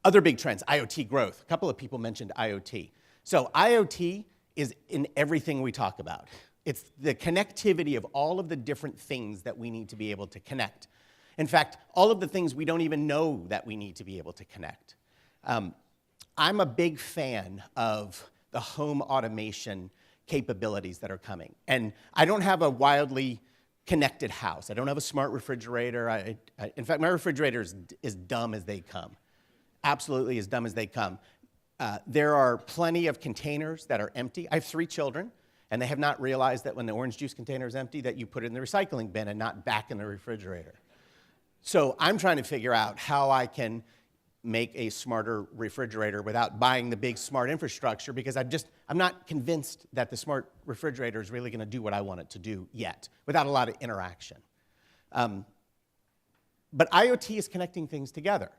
Other big trends, IoT growth. A couple of people mentioned IoT. So IoT is in everything we talk about. It's the connectivity of all of the different things that we need to be able to connect. In fact, all of the things we don't even know that we need to be able to connect. I'm a big fan of the home automation capabilities that are coming. And I don't have a wildly connected house. I don't have a smart refrigerator. In fact, my refrigerator is as dumb as they come. Absolutely as dumb as they come. There are plenty of containers that are empty. I have 3 children, and they have not realized that when the orange juice container is empty, that you put it in the recycling bin and not back in the refrigerator. So I'm trying to figure out how I can make a smarter refrigerator without buying the big smart infrastructure because I'm not convinced that the smart refrigerator is really going to do what I want it to do yet, without a lot of interaction. But IoT is connecting things together.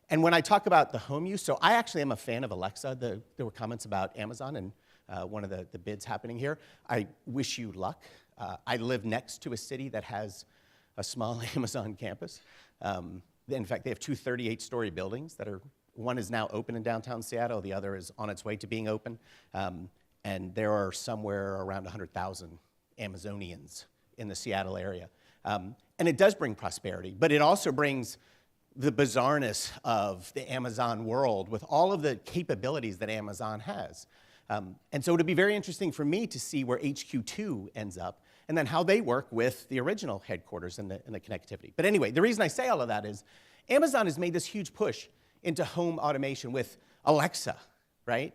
And when I talk about the home use, so I actually am a fan of Alexa. There were comments about Amazon and one of the bids happening here. I wish you luck. I live next to a city that has a small Amazon campus. In fact, they have 2 38-story buildings that one is now open in downtown Seattle, the other is on its way to being open. And there are somewhere around 100,000 Amazonians in the Seattle area. And it does bring prosperity, but it also brings the bizarreness of the Amazon world with all of the capabilities that Amazon has. And so it'll be very interesting for me to see where HQ2 ends up and then how they work with the original headquarters and the connectivity. But anyway, the reason I say all of that is Amazon has made this huge push into home automation with Alexa, right?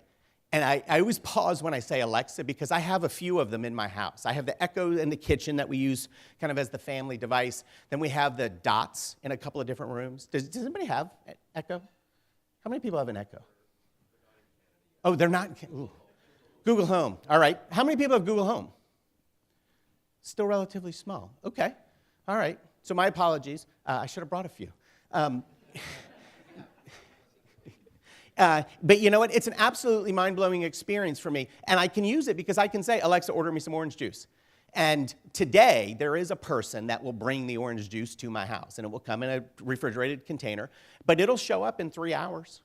And I always pause when I say Alexa because I have a few of them in my house. I have the Echo in the kitchen that we use kind of as the family device. Then we have the Dots in a couple of different rooms. Does anybody have Echo? How many people have an Echo? Oh, they're not. Ooh. Google Home. All right. How many people have Google Home? Still relatively small. Okay. All right. So my apologies. I should have brought a few. But you know what? It's an absolutely mind-blowing experience for me. And I can use it because I can say, Alexa, order me some orange juice. And today, there is a person that will bring the orange juice to my house. And it will come in a refrigerated container. But it'll show up in 3 hours.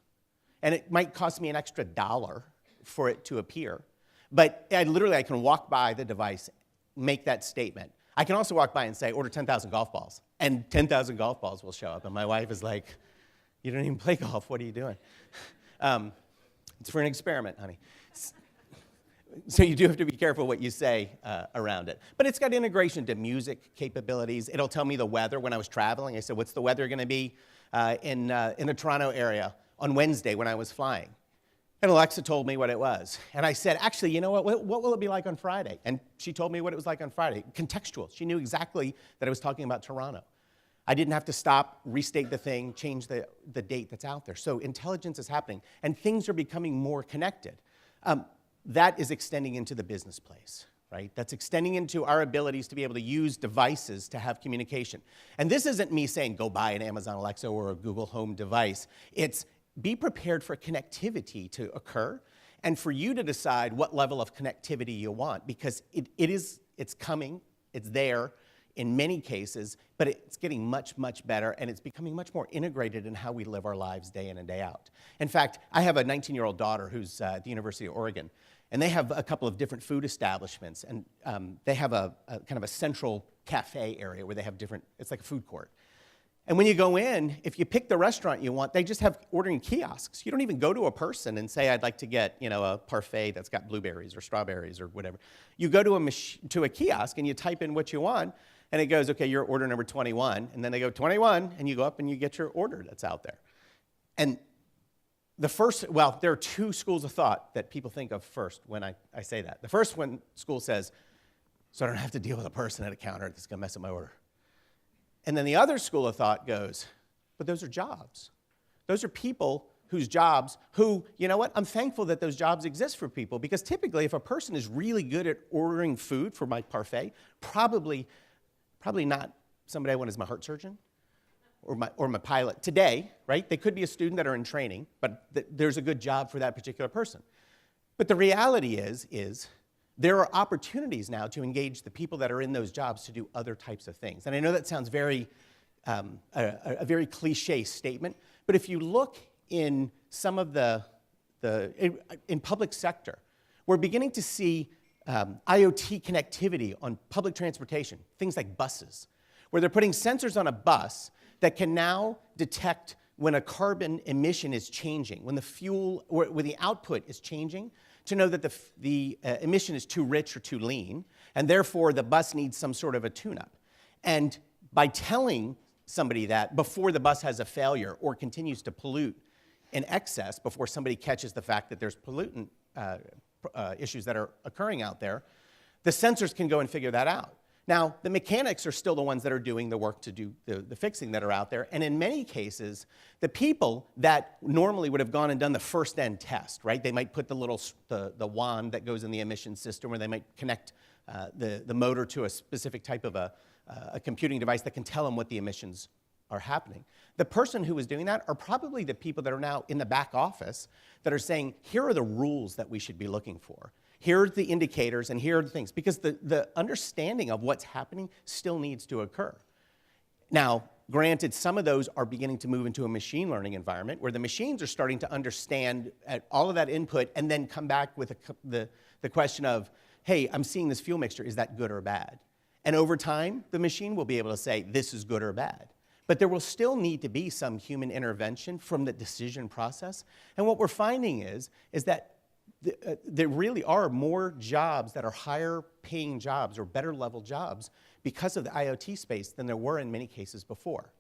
And it might cost me an extra $1 for it to appear. But I can walk by the device, make that statement. I can also walk by and say, order 10,000 golf balls. And 10,000 golf balls will show up. And my wife is like, you don't even play golf. What are you doing? It's for an experiment, honey. So you do have to be careful what you say around it. But it's got integration to music capabilities. It'll tell me the weather. When I was traveling, I said, what's the weather going to be in the Toronto area on Wednesday when I was flying? And Alexa told me what it was. And I said, actually, you know what will it be like on Friday? And she told me what it was like on Friday. Contextual. She knew exactly that I was talking about Toronto. I didn't have to stop, restate the thing, change the date that's out there. So intelligence is happening, and things are becoming more connected. That is extending into the business place, right? That's extending into our abilities to be able to use devices to have communication. And this isn't me saying go buy an Amazon Alexa or a Google Home device. It's be prepared for connectivity to occur and for you to decide what level of connectivity you want, because it's coming, it's there in many cases, but it's getting much, much better, and it's becoming much more integrated in how we live our lives day in and day out. In fact, I have a 19-year-old daughter who's at the University of Oregon, and they have a couple of different food establishments, and they have a kind of a central cafe area where they have different, it's like a food court. And when you go in, if you pick the restaurant you want, they just have ordering kiosks. You don't even go to a person and say, I'd like to get, a parfait that's got blueberries or strawberries or whatever. You go to a kiosk and you type in what you want, and it goes, okay, you're order number 21, and then they go 21, and you go up and you get your order that's out there. And there are two schools of thought that people think of first when I say that. The first one, school says, so I don't have to deal with a person at a counter that's going to mess up my order. And then the other school of thought goes, but those are jobs. Those are people whose jobs, you know what? I'm thankful that those jobs exist for people, because typically if a person is really good at ordering food for my parfait, probably not somebody I want as my heart surgeon or my pilot today, right? They could be a student that are in training, but there's a good job for that particular person. But the reality is there are opportunities now to engage the people that are in those jobs to do other types of things. And I know that sounds very a very cliche statement, but if you look in some of in public sector, we're beginning to see IoT connectivity on public transportation, things like buses, where they're putting sensors on a bus that can now detect when a carbon emission is changing, when the fuel or when the output is changing, to know that the emission is too rich or too lean, and therefore the bus needs some sort of a tune-up. And by telling somebody that before the bus has a failure or continues to pollute in excess, before somebody catches the fact that there's pollutant issues that are occurring out there, the sensors can go and figure that out. Now, the mechanics are still the ones that are doing the work to do the fixing that are out there, and in many cases, the people that normally would have gone and done the first end test, right? They might put the wand that goes in the emission system, or they might connect the motor to a specific type of a computing device that can tell them what the emissions are happening. The person who was doing that are probably the people that are now in the back office that are saying, here are the rules that we should be looking for. Here are the indicators, and here are the things. Because the understanding of what's happening still needs to occur. Now, granted, some of those are beginning to move into a machine learning environment where the machines are starting to understand all of that input and then come back with the question of, hey, I'm seeing this fuel mixture, is that good or bad? And over time, the machine will be able to say, this is good or bad. But there will still need to be some human intervention from the decision process. And what we're finding is that there really are more jobs that are higher paying jobs or better level jobs because of the IoT space than there were in many cases before.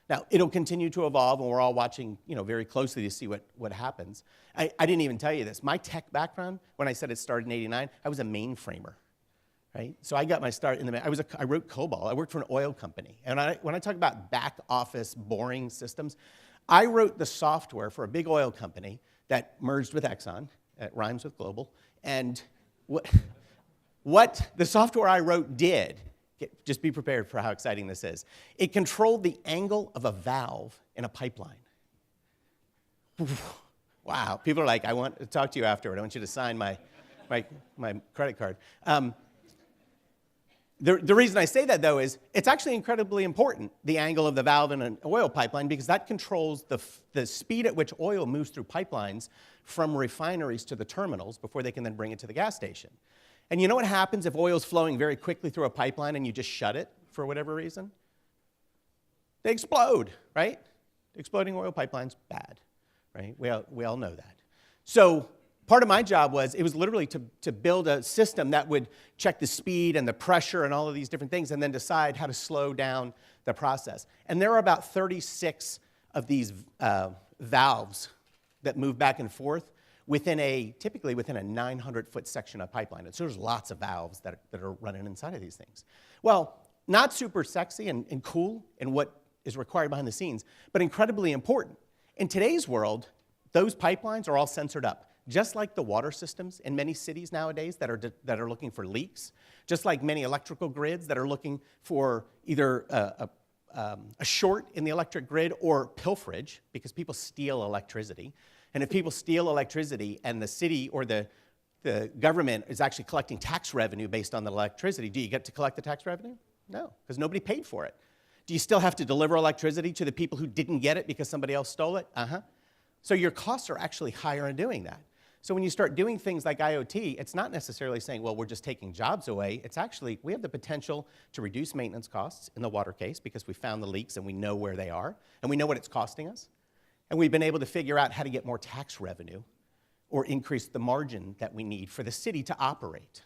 Now, it'll continue to evolve, and we're all watching very closely to see what happens. I didn't even tell you this. My tech background, when I said it started in '89, I was a mainframer. Right? So I got my start I wrote COBOL. I worked for an oil company. And when I talk about back office boring systems, I wrote the software for a big oil company that merged with Exxon. It rhymes with global. And what the software I wrote did, just be prepared for how exciting this is. It controlled the angle of a valve in a pipeline. Wow. People are like, I want to talk to you afterward. I want you to sign my credit card. The reason I say that, though, is it's actually incredibly important, the angle of the valve in an oil pipeline, because that controls the speed at which oil moves through pipelines from refineries to the terminals before they can then bring it to the gas station. And you know what happens if oil's flowing very quickly through a pipeline and you just shut it for whatever reason? They explode, right? Exploding oil pipelines, bad, right? We all know that. So part of my job was literally to build a system that would check the speed and the pressure and all of these different things and then decide how to slow down the process. And there are about 36 of these valves that move back and forth typically within a 900-foot section of pipeline. And so there's lots of valves that are running inside of these things. Well, not super sexy and cool in what is required behind the scenes, but incredibly important. In today's world, those pipelines are all sensored up. just like the water systems in many cities nowadays that are looking for leaks, just like many electrical grids that are looking for either a short in the electric grid or pilferage, because people steal electricity. And if people steal electricity and the city or the government is actually collecting tax revenue based on the electricity, do you get to collect the tax revenue? No, because nobody paid for it. Do you still have to deliver electricity to the people who didn't get it because somebody else stole it? So your costs are actually higher in doing that. So when you start doing things like IoT, it's not necessarily saying, well, we're just taking jobs away. It's actually, we have the potential to reduce maintenance costs in the water case because we found the leaks and we know where they are and we know what it's costing us. And we've been able to figure out how to get more tax revenue or increase the margin that we need for the city to operate.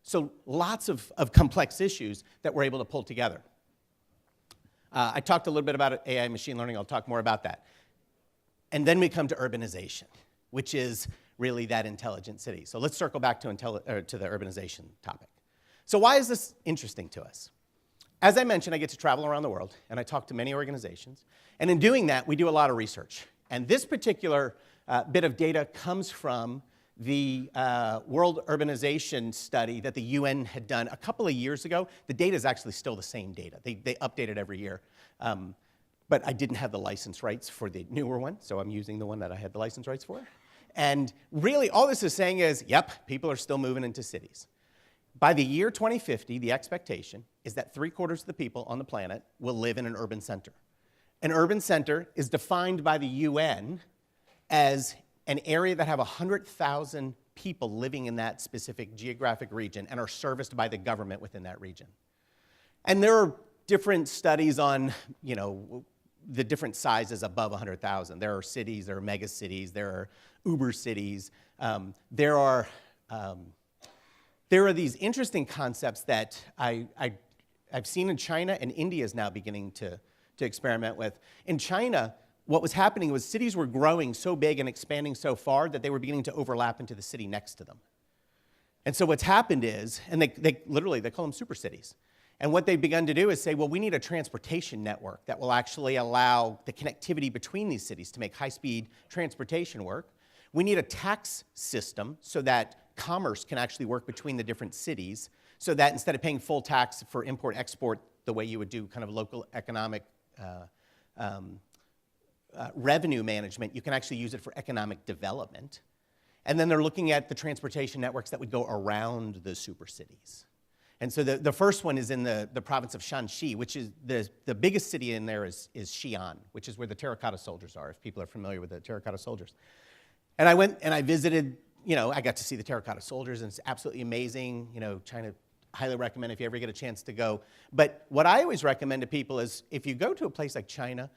So lots of complex issues that we're able to pull together. I talked a little bit about AI machine learning. I'll talk more about that. And then we come to urbanization, which is really that intelligent city. So let's circle back to the urbanization topic. So why is this interesting to us? As I mentioned, I get to travel around the world, and I talk to many organizations. And in doing that, we do a lot of research. And this particular bit of data comes from the World Urbanization Study that the UN had done a couple of years ago. The data is actually still the same data. They update it every year. But I didn't have the license rights for the newer one, so I'm using the one that I had the license rights for. And really, all this is saying is, yep, people are still moving into cities. By the year 2050, the expectation is that 3/4 of the people on the planet will live in an urban center. An urban center is defined by the UN as an area that have 100,000 people living in that specific geographic region and are serviced by the government within that region. And there are different studies on, the different sizes above 100,000. There are cities, there are mega cities, there are uber cities. There are these interesting concepts that I've seen in China, and India is now beginning to experiment with. In China, what was happening was cities were growing so big and expanding so far that they were beginning to overlap into the city next to them. And so what's happened is, and they call them super cities. And what they've begun to do is say, well, we need a transportation network that will actually allow the connectivity between these cities to make high-speed transportation work. We need a tax system so that commerce can actually work between the different cities, so that instead of paying full tax for import-export the way you would do kind of local economic revenue management, you can actually use it for economic development. And then they're looking at the transportation networks that would go around the super cities. And so the first one is in the province of Shanxi, which is the biggest city in there is Xi'an, which is where the terracotta soldiers are, if people are familiar with the terracotta soldiers. And I went and I visited, I got to see the terracotta soldiers, and it's absolutely amazing. China, highly recommend if you ever get a chance to go. But what I always recommend to people is if you go to a place like China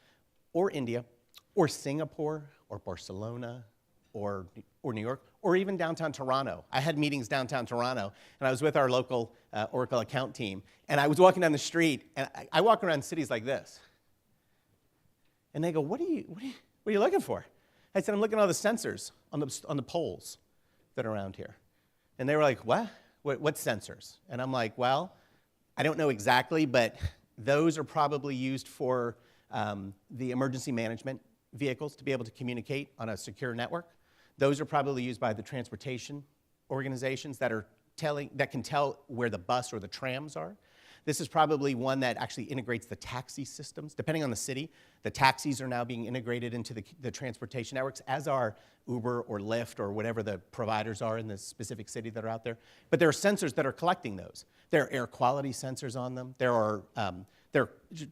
or India or Singapore or Barcelona or New York, or even downtown Toronto. I had meetings downtown Toronto, and I was with our local Oracle account team, and I was walking down the street, and I walk around cities like this. And they go, what are you looking for? I said, I'm looking at all the sensors on the poles that are around here. And they were like, what? What sensors? And I'm like, well, I don't know exactly, but those are probably used for the emergency management vehicles to be able to communicate on a secure network. Those are probably used by the transportation organizations that can tell where the bus or the trams are. This is probably one that actually integrates the taxi systems. Depending on the city, the taxis are now being integrated into the transportation networks, as are Uber or Lyft or whatever the providers are in the specific city that are out there. But there are sensors that are collecting those. There are air quality sensors on them. There are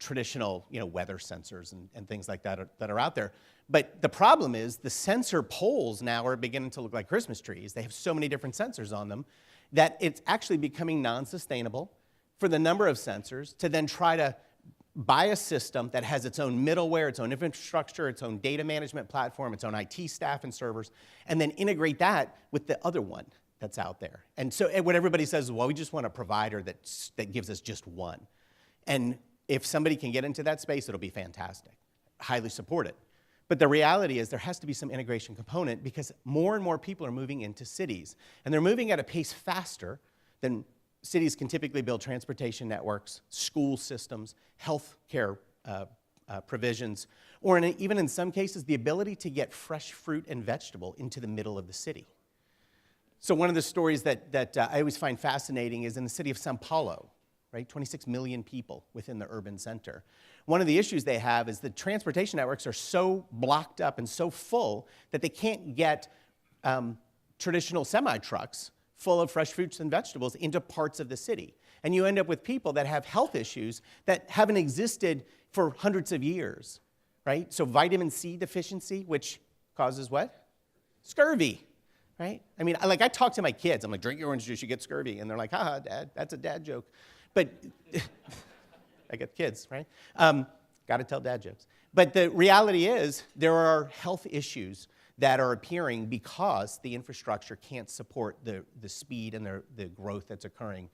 traditional weather sensors and things like that are out there. But the problem is the sensor poles now are beginning to look like Christmas trees. They have so many different sensors on them that it's actually becoming non-sustainable for the number of sensors to then try to buy a system that has its own middleware, its own infrastructure, its own data management platform, its own IT staff and servers, and then integrate that with the other one that's out there. And so what everybody says is, well, we just want a provider that gives us just one. And if somebody can get into that space, it'll be fantastic. Highly support it. But the reality is there has to be some integration component because more and more people are moving into cities. And they're moving at a pace faster than cities can typically build transportation networks, school systems, health care provisions, or even in some cases, the ability to get fresh fruit and vegetable into the middle of the city. So one of the stories that I always find fascinating is in the city of São Paulo, right? 26 million people within the urban center. One of the issues they have is the transportation networks are so blocked up and so full that they can't get traditional semi-trucks full of fresh fruits and vegetables into parts of the city. And you end up with people that have health issues that haven't existed for hundreds of years, right? So vitamin C deficiency, which causes what? Scurvy, right? I mean, I talk to my kids. I'm like, drink your orange juice, you get scurvy. And they're like, haha, Dad, that's a dad joke. But I got kids, right? Got to tell dad jokes. But the reality is there are health issues that are appearing because the infrastructure can't support the speed and the growth that's occurring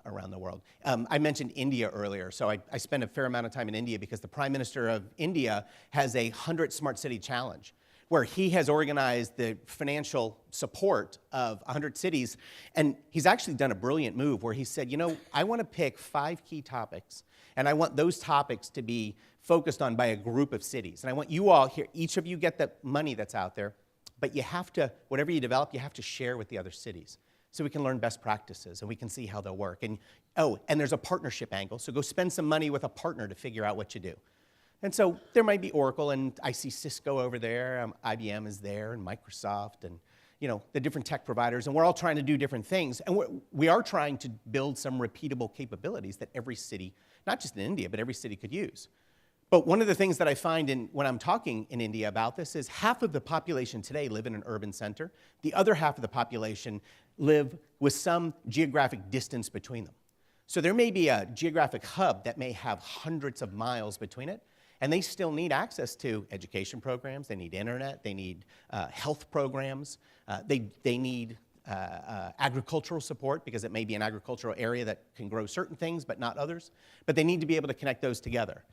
around the world. I mentioned India earlier, so I spent a fair amount of time in India because the Prime Minister of India has a 100 Smart City Challenge, where he has organized the financial support of 100 cities, and he's actually done a brilliant move where he said, you know, I want to pick 5 key topics, and I want those topics to be focused on by a group of cities. And I want you all here, each of you get the money that's out there, but you have to, whatever you develop, you have to share with the other cities so we can learn best practices and we can see how they'll work. And and there's a partnership angle, so go spend some money with a partner to figure out what you do. And so there might be Oracle, and I see Cisco over there, IBM is there, and Microsoft, and the different tech providers, and we're all trying to do different things. And we are trying to build some repeatable capabilities that every city, not just in India, but every city could use. But one of the things that I find when I'm talking in India about this is half of the population today live in an urban center. The other half of the population live with some geographic distance between them. So there may be a geographic hub that may have hundreds of miles between it, and they still need access to education programs, they need internet, they need health programs, they need agricultural support because it may be an agricultural area that can grow certain things but not others, but they need to be able to connect those together.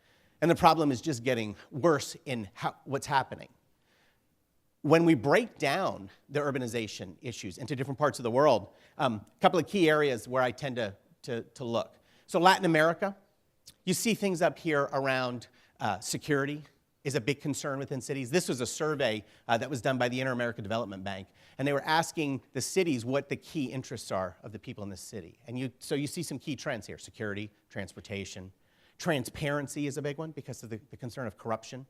And the problem is just getting worse in what's happening. When we break down the urbanization issues into different parts of the world, a couple of key areas where I tend to look. So Latin America, you see things up here around security is a big concern within cities. This was a survey that was done by the Inter-America Development Bank, and they were asking the cities what the key interests are of the people in the city. And so you see some key trends here: security, transportation. Transparency is a big one because of the concern of corruption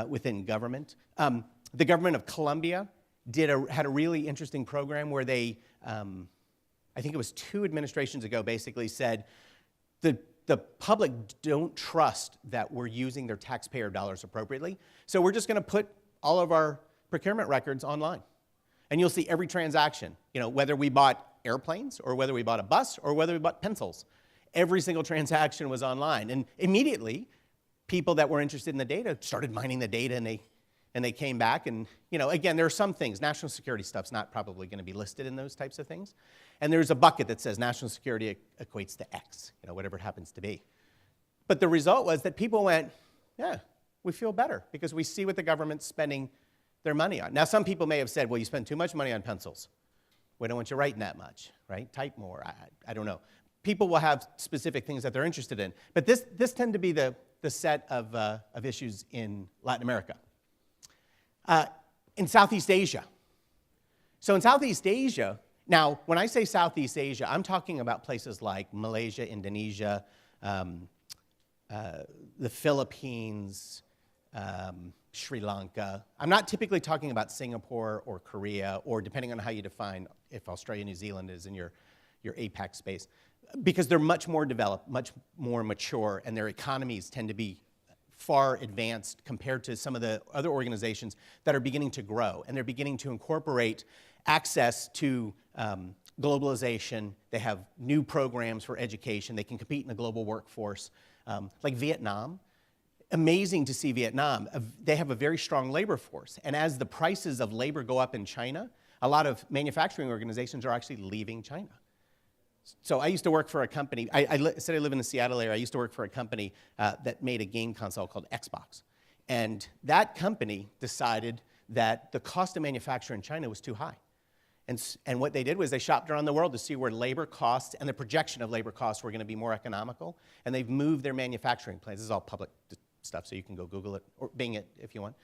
within government. The government of Colombia had a really interesting program where they, I think it was 2 administrations ago, basically said the public don't trust that we're using their taxpayer dollars appropriately, so we're just going to put all of our procurement records online. And you'll see every transaction, whether we bought airplanes or whether we bought a bus or whether we bought pencils. Every single transaction was online. And immediately, people that were interested in the data started mining the data, and they came back. And, again, there are some things. National security stuff's not probably going to be listed in those types of things. And there's a bucket that says national security equates to X, whatever it happens to be. But the result was that people went, yeah, we feel better because we see what the government's spending their money on. Now, some people may have said, well, you spend too much money on pencils. We don't want you writing that much, right? Type more. I don't know. People will have specific things that they're interested in. But this tend to be the set of issues in Latin America. In Southeast Asia. So in Southeast Asia, now, when I say Southeast Asia, I'm talking about places like Malaysia, Indonesia, the Philippines, Sri Lanka. I'm not typically talking about Singapore or Korea, or depending on how you define if Australia, New Zealand is in your APAC space, because they're much more developed, much more mature, and their economies tend to be far advanced compared to some of the other organizations that are beginning to grow, and they're beginning to incorporate access to globalization. They have new programs for education. They can compete in the global workforce. Like Vietnam, amazing to see Vietnam. They have a very strong labor force, and as the prices of labor go up in China, a lot of manufacturing organizations are actually leaving China. So I used to work for a company, I said I live in the Seattle area. I used to work for a company that made a game console called Xbox. And that company decided that the cost of manufacture in China was too high. And what they did was they shopped around the world to see where labor costs and the projection of labor costs were going to be more economical. And they've moved their manufacturing plants. This is all public stuff, so you can go Google it or Bing it if you want.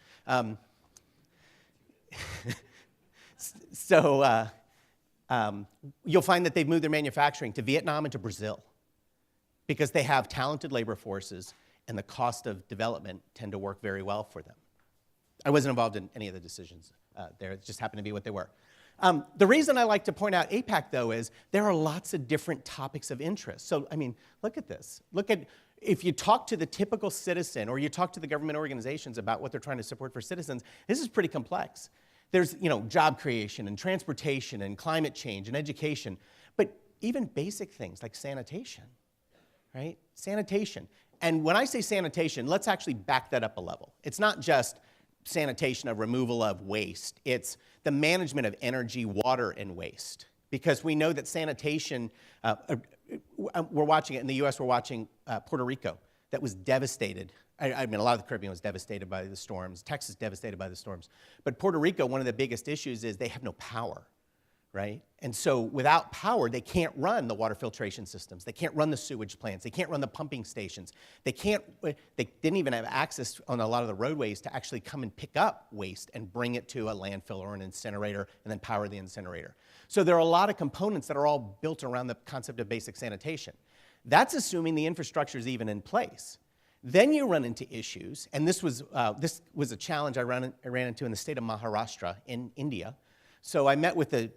You'll find that they've moved their manufacturing to Vietnam and to Brazil because they have talented labor forces and the cost of development tend to work very well for them. I wasn't involved in any of the decisions there. It just happened to be what they were. The reason I like to point out APAC, though, is there are lots of different topics of interest. So, I mean, look at this. Look at, if you talk to the typical citizen or you talk to the government organizations about what they're trying to support for citizens, this is pretty complex. There's, job creation and transportation and climate change and education, but even basic things like sanitation, right? Sanitation. And when I say sanitation, let's actually back that up a level. It's not just sanitation of removal of waste. It's the management of energy, water, and waste. Because we know that sanitation, we're watching it in the US, we're watching Puerto Rico that was devastated. I mean, a lot of the Caribbean was devastated by the storms. Texas devastated by the storms. But Puerto Rico, one of the biggest issues is they have no power, right? And so without power, they can't run the water filtration systems. They can't run the sewage plants. They can't run the pumping stations. They didn't even have access on a lot of the roadways to actually come and pick up waste and bring it to a landfill or an incinerator and then power the incinerator. So there are a lot of components that are all built around the concept of basic sanitation. That's assuming the infrastructure is even in place. Then you run into issues, and this was a challenge I ran into in the state of Maharashtra in India. So I met with the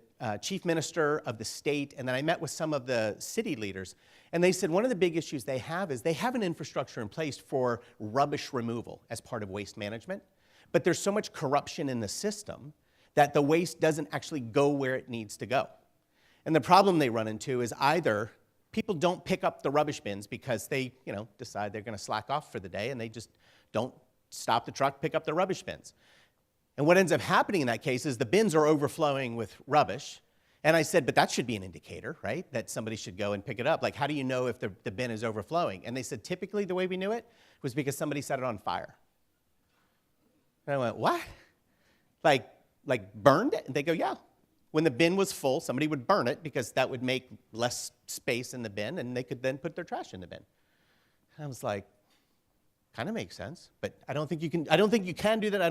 chief minister of the state, and then I met with some of the city leaders, and they said one of the big issues they have is they have an infrastructure in place for rubbish removal as part of waste management, but there's so much corruption in the system that the waste doesn't actually go where it needs to go. And the problem they run into is either people don't pick up the rubbish bins because they, decide they're going to slack off for the day and they just don't stop the truck, pick up the rubbish bins. And what ends up happening in that case is the bins are overflowing with rubbish. And I said, but that should be an indicator, right? That somebody should go and pick it up. Like, how do you know if the bin is overflowing? And they said, typically the way we knew it was because somebody set it on fire. And I went, what? Like burned it? And they go, yeah. When the bin was full, somebody would burn it because that would make less space in the bin, and they could then put their trash in the bin. And I was like, kind of makes sense, but I don't think you can do that. I don't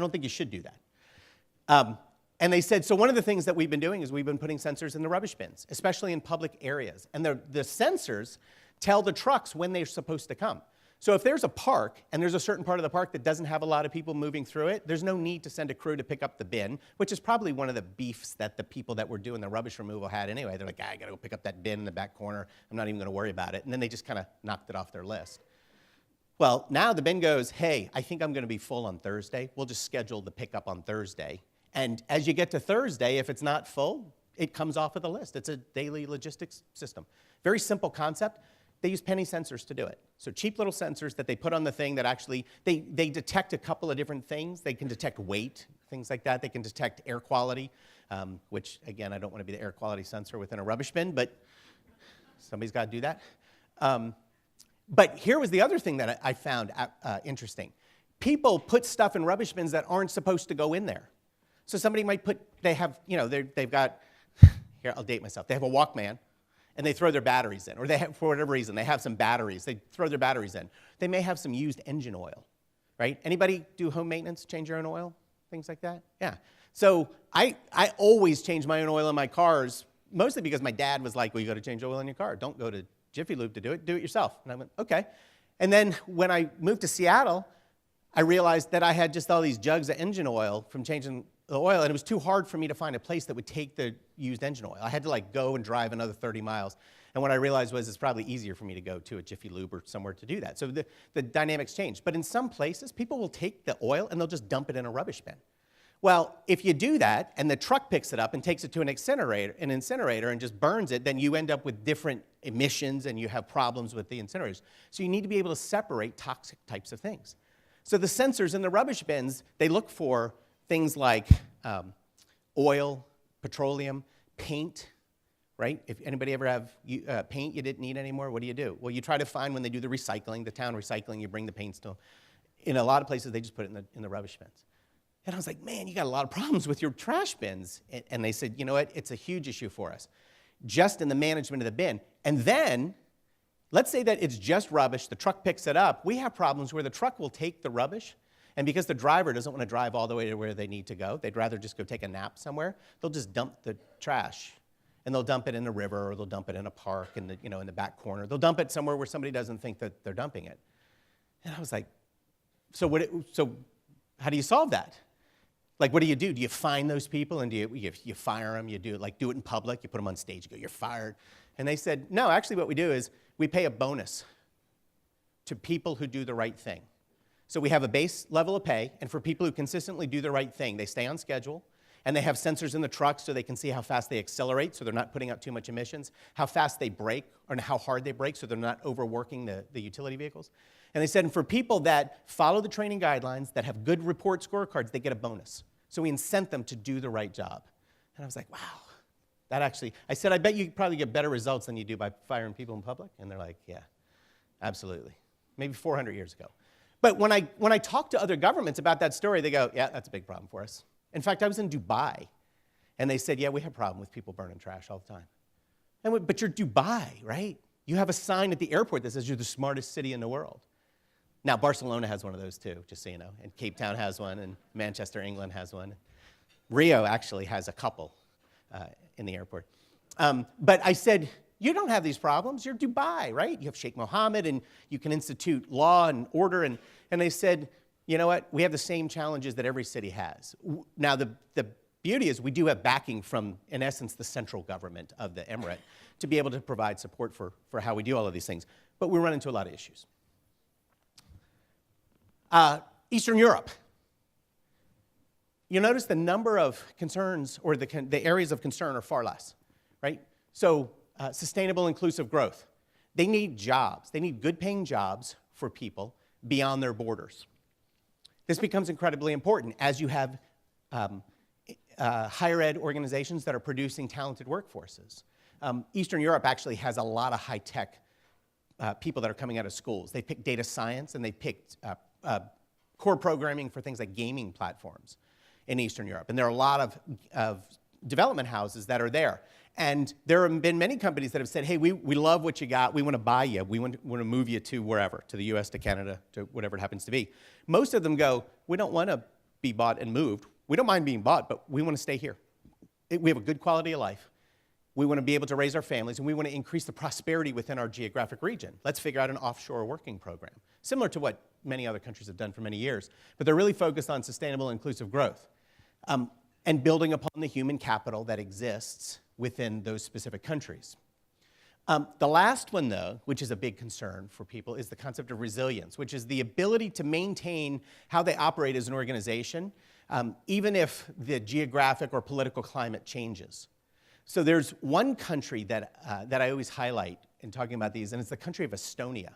think you should do that. And they said, so one of the things that we've been doing is we've been putting sensors in the rubbish bins, especially in public areas. And the sensors tell the trucks when they're supposed to come. So if there's a park, and there's a certain part of the park that doesn't have a lot of people moving through it, there's no need to send a crew to pick up the bin, which is probably one of the beefs that the people that were doing the rubbish removal had anyway. They're like, I gotta go pick up that bin in the back corner. I'm not even gonna worry about it. And then they just kind of knocked it off their list. Well, now the bin goes, hey, I think I'm gonna be full on Thursday. We'll just schedule the pickup on Thursday. And as you get to Thursday, if it's not full, it comes off of the list. It's a daily logistics system. Very simple concept. They use penny sensors to do it. So cheap little sensors that they put on the thing that actually, they detect a couple of different things. They can detect weight, things like that. They can detect air quality, which, again, I don't want to be the air quality sensor within a rubbish bin, but somebody's got to do that. But here was the other thing that I found interesting. People put stuff in rubbish bins that aren't supposed to go in there. So somebody might put, they've got, here, I'll date myself. They have a Walkman, and they throw their batteries in. Or they have, for whatever reason, they have some batteries. They throw their batteries in. They may have some used engine oil, right? Anybody do home maintenance, change your own oil, things like that? Yeah. So I always change my own oil in my cars, mostly because my dad was like, well, you got to change oil in your car. Don't go to Jiffy Lube to do it yourself. And I went, okay. And then when I moved to Seattle, I realized that I had just all these jugs of engine oil from changing the oil, and it was too hard for me to find a place that would take the used engine oil. I had to go and drive another 30 miles. And what I realized was it's probably easier for me to go to a Jiffy Lube or somewhere to do that. So the dynamics changed. But in some places, people will take the oil and they'll just dump it in a rubbish bin. Well, if you do that and the truck picks it up and takes it to an incinerator and just burns it, then you end up with different emissions and you have problems with the incinerators. So you need to be able to separate toxic types of things. So the sensors in the rubbish bins, they look for things like oil, petroleum, paint, right? If anybody ever have paint you didn't need anymore, what do? Well, you try to find when they do the recycling, the town recycling, you bring the paints to them. In a lot of places, they just put it in the rubbish bins. And I was like, man, you got a lot of problems with your trash bins. And they said, you know what? It's a huge issue for us, just in the management of the bin. And then let's say that it's just rubbish, the truck picks it up. We have problems where the truck will take the rubbish, and because the driver doesn't want to drive all the way to where they need to go, they'd rather just go take a nap somewhere, they'll just dump the trash. And they'll dump it in the river, or they'll dump it in a park in the, in the back corner. They'll dump it somewhere where somebody doesn't think that they're dumping it. And I was like, so how do you solve that? Like, what do? Do you fine those people, and do you fire them? You do it in public, you put them on stage, you go, you're fired. And they said, no, actually what we do is we pay a bonus to people who do the right thing. So we have a base level of pay, and for people who consistently do the right thing, they stay on schedule, and they have sensors in the truck so they can see how fast they accelerate so they're not putting out too much emissions, how fast they brake, or how hard they brake so they're not overworking the utility vehicles. And they said, and for people that follow the training guidelines, that have good report scorecards, they get a bonus. So we incent them to do the right job. And I was like, wow, that actually, I said, I bet you probably get better results than you do by firing people in public. And they're like, yeah, absolutely. Maybe 400 years ago. But when I talk to other governments about that story, they go, yeah, that's a big problem for us. In fact, I was in Dubai, and they said, yeah, we have a problem with people burning trash all the time. But you're Dubai, right? You have a sign at the airport that says you're the smartest city in the world. Now, Barcelona has one of those too, just so you know, and Cape Town has one, and Manchester, England has one. Rio actually has a couple in the airport. But I said, you don't have these problems. You're Dubai, right? You have Sheikh Mohammed, and you can institute law and order. And they said, you know what? We have the same challenges that every city has. Now, the beauty is we do have backing from, in essence, the central government of the emirate to be able to provide support for how we do all of these things. But we run into a lot of issues. Eastern Europe. You notice the number of concerns, or the areas of concern are far less, right? So sustainable, inclusive growth. They need jobs. They need good-paying jobs for people beyond their borders. This becomes incredibly important as you have higher ed organizations that are producing talented workforces. Eastern Europe actually has a lot of high-tech people that are coming out of schools. They picked data science, and they picked core programming for things like gaming platforms in Eastern Europe. And there are a lot of development houses that are there. And there have been many companies that have said, hey, we love what you got. We want to buy you. We want to move you to wherever, to the US, to Canada, to whatever it happens to be. Most of them go, we don't want to be bought and moved. We don't mind being bought, but we want to stay here. We have a good quality of life. We want to be able to raise our families, and we want to increase the prosperity within our geographic region. Let's figure out an offshore working program, similar to what many other countries have done for many years. But they're really focused on sustainable, inclusive growth and building upon the human capital that exists within those specific countries. The last one, though, which is a big concern for people, is the concept of resilience, which is the ability to maintain how they operate as an organization, even if the geographic or political climate changes. So there's one country that I always highlight in talking about these, and it's the country of Estonia.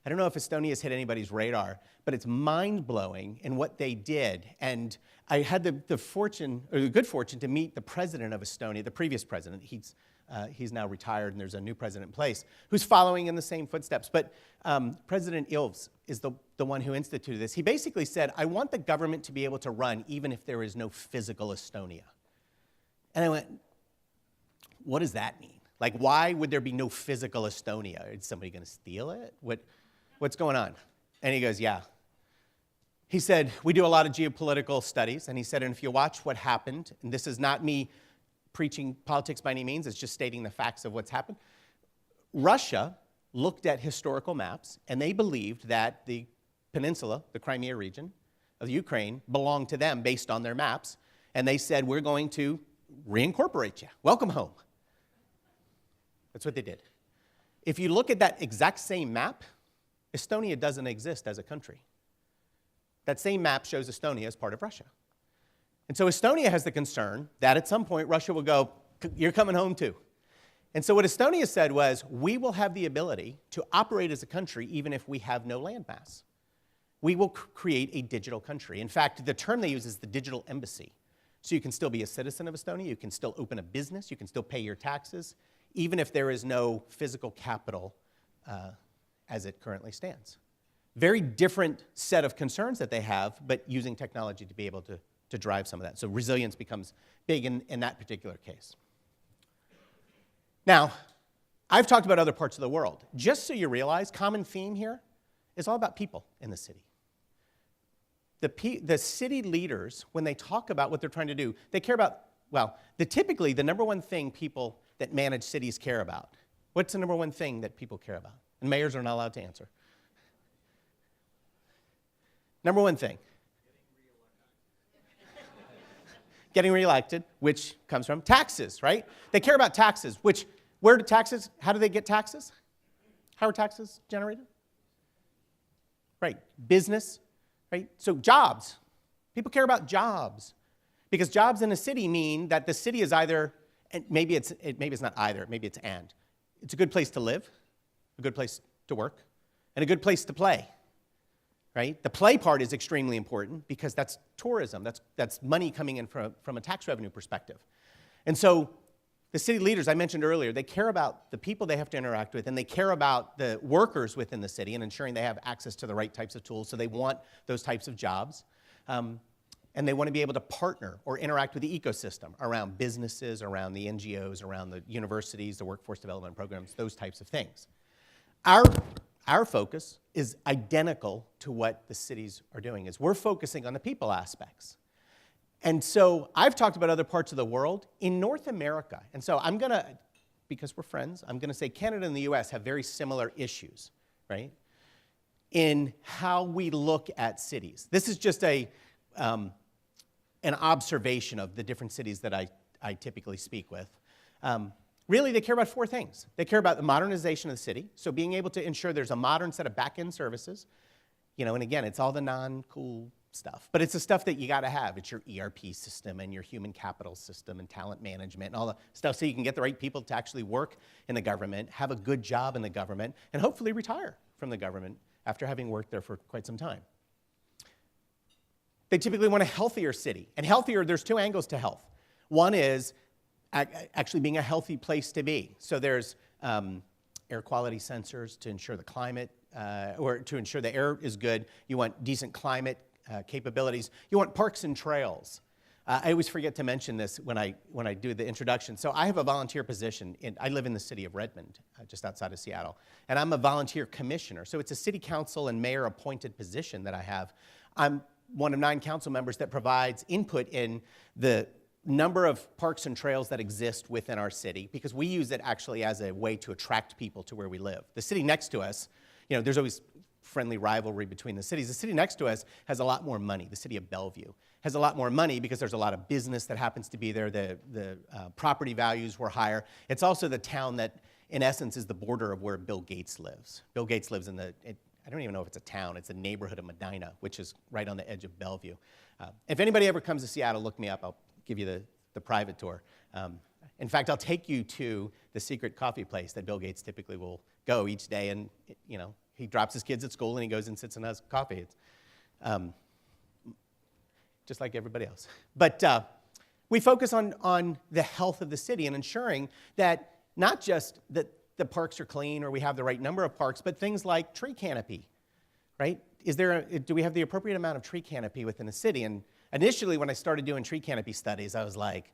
I don't know if Estonia has hit anybody's radar, but it's mind-blowing in what they did. And I had the good fortune to meet the president of Estonia, the previous president. He's now retired, and there's a new president in place who's following in the same footsteps. But President Ilves is the one who instituted this. He basically said, I want the government to be able to run even if there is no physical Estonia. And I went, what does that mean? Like, why would there be no physical Estonia? Is somebody going to steal it? What's going on? And he goes, yeah. He said, we do a lot of geopolitical studies, and he said, and if you watch what happened, and this is not me preaching politics by any means, it's just stating the facts of what's happened. Russia looked at historical maps, and they believed that the peninsula, the Crimea region of Ukraine, belonged to them based on their maps, and they said, we're going to reincorporate you. Welcome home. That's what they did. If you look at that exact same map, Estonia doesn't exist as a country. That same map shows Estonia as part of Russia. And so Estonia has the concern that at some point Russia will go, you're coming home too. And so what Estonia said was, we will have the ability to operate as a country even if we have no landmass. We will create a digital country. In fact, the term they use is the digital embassy. So you can still be a citizen of Estonia, you can still open a business, you can still pay your taxes, even if there is no physical capital as it currently stands. Very different set of concerns that they have, but using technology to be able to drive some of that. So resilience becomes big in that particular case. Now, I've talked about other parts of the world. Just so you realize, common theme here is all about people in the city. The city leaders, when they talk about what they're trying to do, they care about, well, typically the number one thing people that manage cities care about. What's the number one thing that people care about? And mayors are not allowed to answer. Number one thing. Getting reelected, which comes from taxes, right? They care about taxes, which, how do they get taxes? How are taxes generated? Right, business, right? So jobs. People care about jobs. Because jobs in a city mean that the city is either, and maybe it's not either, maybe it's and. It's a good place to live, a good place to work, and a good place to play, right? The play part is extremely important because that's tourism. That's money coming in from a tax revenue perspective. And so the city leaders, I mentioned earlier, they care about the people they have to interact with, and they care about the workers within the city and ensuring they have access to the right types of tools, so they want those types of jobs. And they want to be able to partner or interact with the ecosystem around businesses, around the NGOs, around the universities, the workforce development programs, those types of things. Our focus is identical to what the cities are doing, is we're focusing on the people aspects. And so I've talked about other parts of the world. In North America, and so I'm going to, because we're friends, I'm going to say Canada and the US have very similar issues, right, in how we look at cities. This is just an observation of the different cities that I typically speak with. Really, they care about four things. They care about the modernization of the city, so being able to ensure there's a modern set of back-end services. And again, it's all the non-cool stuff, but it's the stuff that you got to have. It's your ERP system and your human capital system and talent management and all the stuff so you can get the right people to actually work in the government, have a good job in the government, and hopefully retire from the government after having worked there for quite some time. They typically want a healthier city. And healthier, there's two angles to health. One is actually being a healthy place to be. So there's air quality sensors to ensure the climate, or to ensure the air is good. You want decent climate capabilities. You want parks and trails. I always forget to mention this when I do the introduction. So I have a volunteer position. I live in the city of Redmond, just outside of Seattle. And I'm a volunteer commissioner. So it's a city council and mayor appointed position that I have. I'm one of 9 council members that provides input in the number of parks and trails that exist within our city, because we use it actually as a way to attract people to where we live. The city next to us, there's always friendly rivalry between the cities. The city next to us has a lot more money. The city of Bellevue has a lot more money because there's a lot of business that happens to be there. The property values were higher. It's also the town that, in essence, is the border of where Bill Gates lives. Bill Gates lives in I don't even know if it's a town. It's a neighborhood of Medina, which is right on the edge of Bellevue. If anybody ever comes to Seattle, look me up. I'll give you the private tour. In fact, I'll take you to the secret coffee place that Bill Gates typically will go each day, and he drops his kids at school and he goes and sits and has coffee. It's just like everybody else. But we focus on the health of the city and ensuring that not just that the parks are clean or we have the right number of parks, but things like tree canopy, right? Do we have the appropriate amount of tree canopy within the city? And initially, when I started doing tree canopy studies, I was like,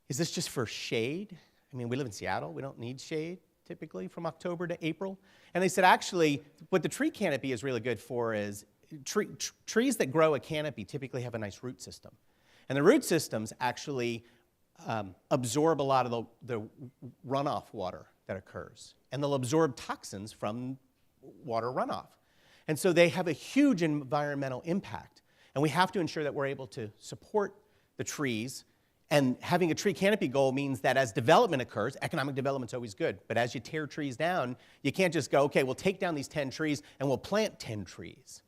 is this just for shade? I mean, we live in Seattle. We don't need shade typically from October to April. And they said, actually, what the tree canopy is really good for is trees that grow a canopy typically have a nice root system. And the root systems actually absorb a lot of the runoff water that occurs. And they'll absorb toxins from water runoff. And so they have a huge environmental impact. And we have to ensure that we're able to support the trees. And having a tree canopy goal means that as development occurs, economic development's always good, but as you tear trees down, you can't just go, okay, we'll take down these 10 trees and we'll plant 10 trees.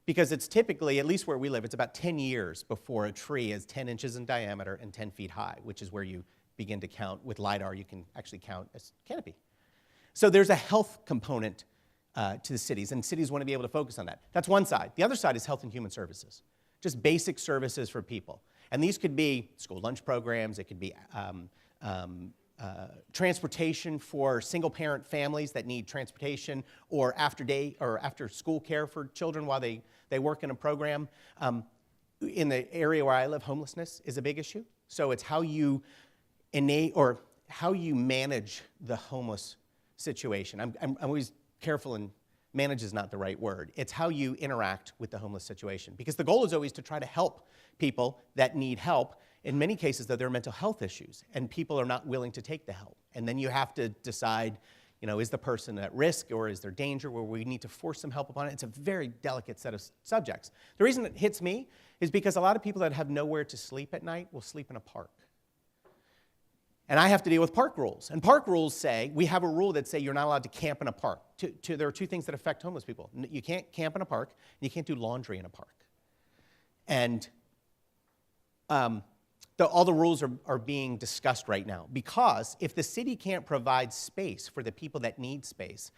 Because it's typically, at least where we live, it's about 10 years before a tree is 10 inches in diameter and 10 feet high, which is where you begin to count. With LiDAR, you can actually count as canopy. So there's a health component to the cities, and cities want to be able to focus on that. That's one side. The other side is health and human services, just basic services for people. And these could be school lunch programs, it could be transportation for single-parent families that need transportation, or after school care for children while they work in a program. In the area where I live, homelessness is a big issue. So it's how you manage the homeless situation. I'm always careful, and manage is not the right word. It's how you interact with the homeless situation. Because the goal is always to try to help people that need help. In many cases, though, there are mental health issues, and people are not willing to take the help. And then you have to decide, is the person at risk, or is there danger where we need to force some help upon it? It's a very delicate set of subjects. The reason it hits me is because a lot of people that have nowhere to sleep at night will sleep in a park. And I have to deal with park rules. And park rules say, we have a rule that say you're not allowed to camp in a park. There are two things that affect homeless people. You can't camp in a park, and you can't do laundry in a park. And all the rules are being discussed right now, because if the city can't provide space for the people that need space,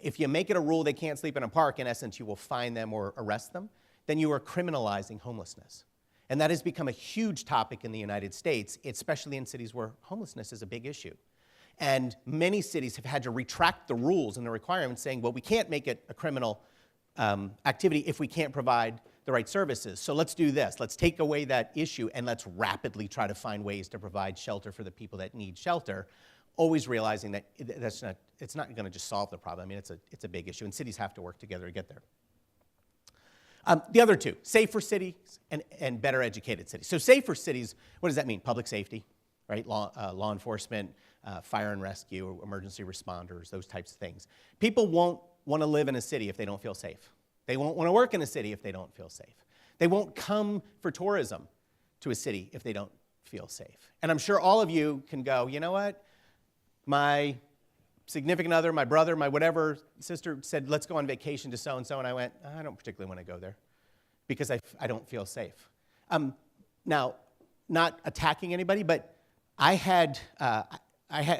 if you make it a rule they can't sleep in a park, in essence, you will fine them or arrest them, then you are criminalizing homelessness. And that has become a huge topic in the United States, especially in cities where homelessness is a big issue. And many cities have had to retract the rules and the requirements, saying, well, we can't make it a criminal activity if we can't provide the right services. So let's do this. Let's take away that issue, and let's rapidly try to find ways to provide shelter for the people that need shelter, always realizing that it's not going to just solve the problem. I mean, it's a big issue, and cities have to work together to get there. The other two, safer cities and better educated cities. So safer cities, what does that mean? Public safety, right? Law enforcement, fire and rescue, emergency responders, those types of things. People won't want to live in a city if they don't feel safe. They won't want to work in a city if they don't feel safe. They won't come for tourism to a city if they don't feel safe. And I'm sure all of you can go, you know what? My significant other, my brother, my whatever sister said, let's go on vacation to so-and-so, and I went, I don't particularly want to go there because I don't feel safe. Now, not attacking anybody, but I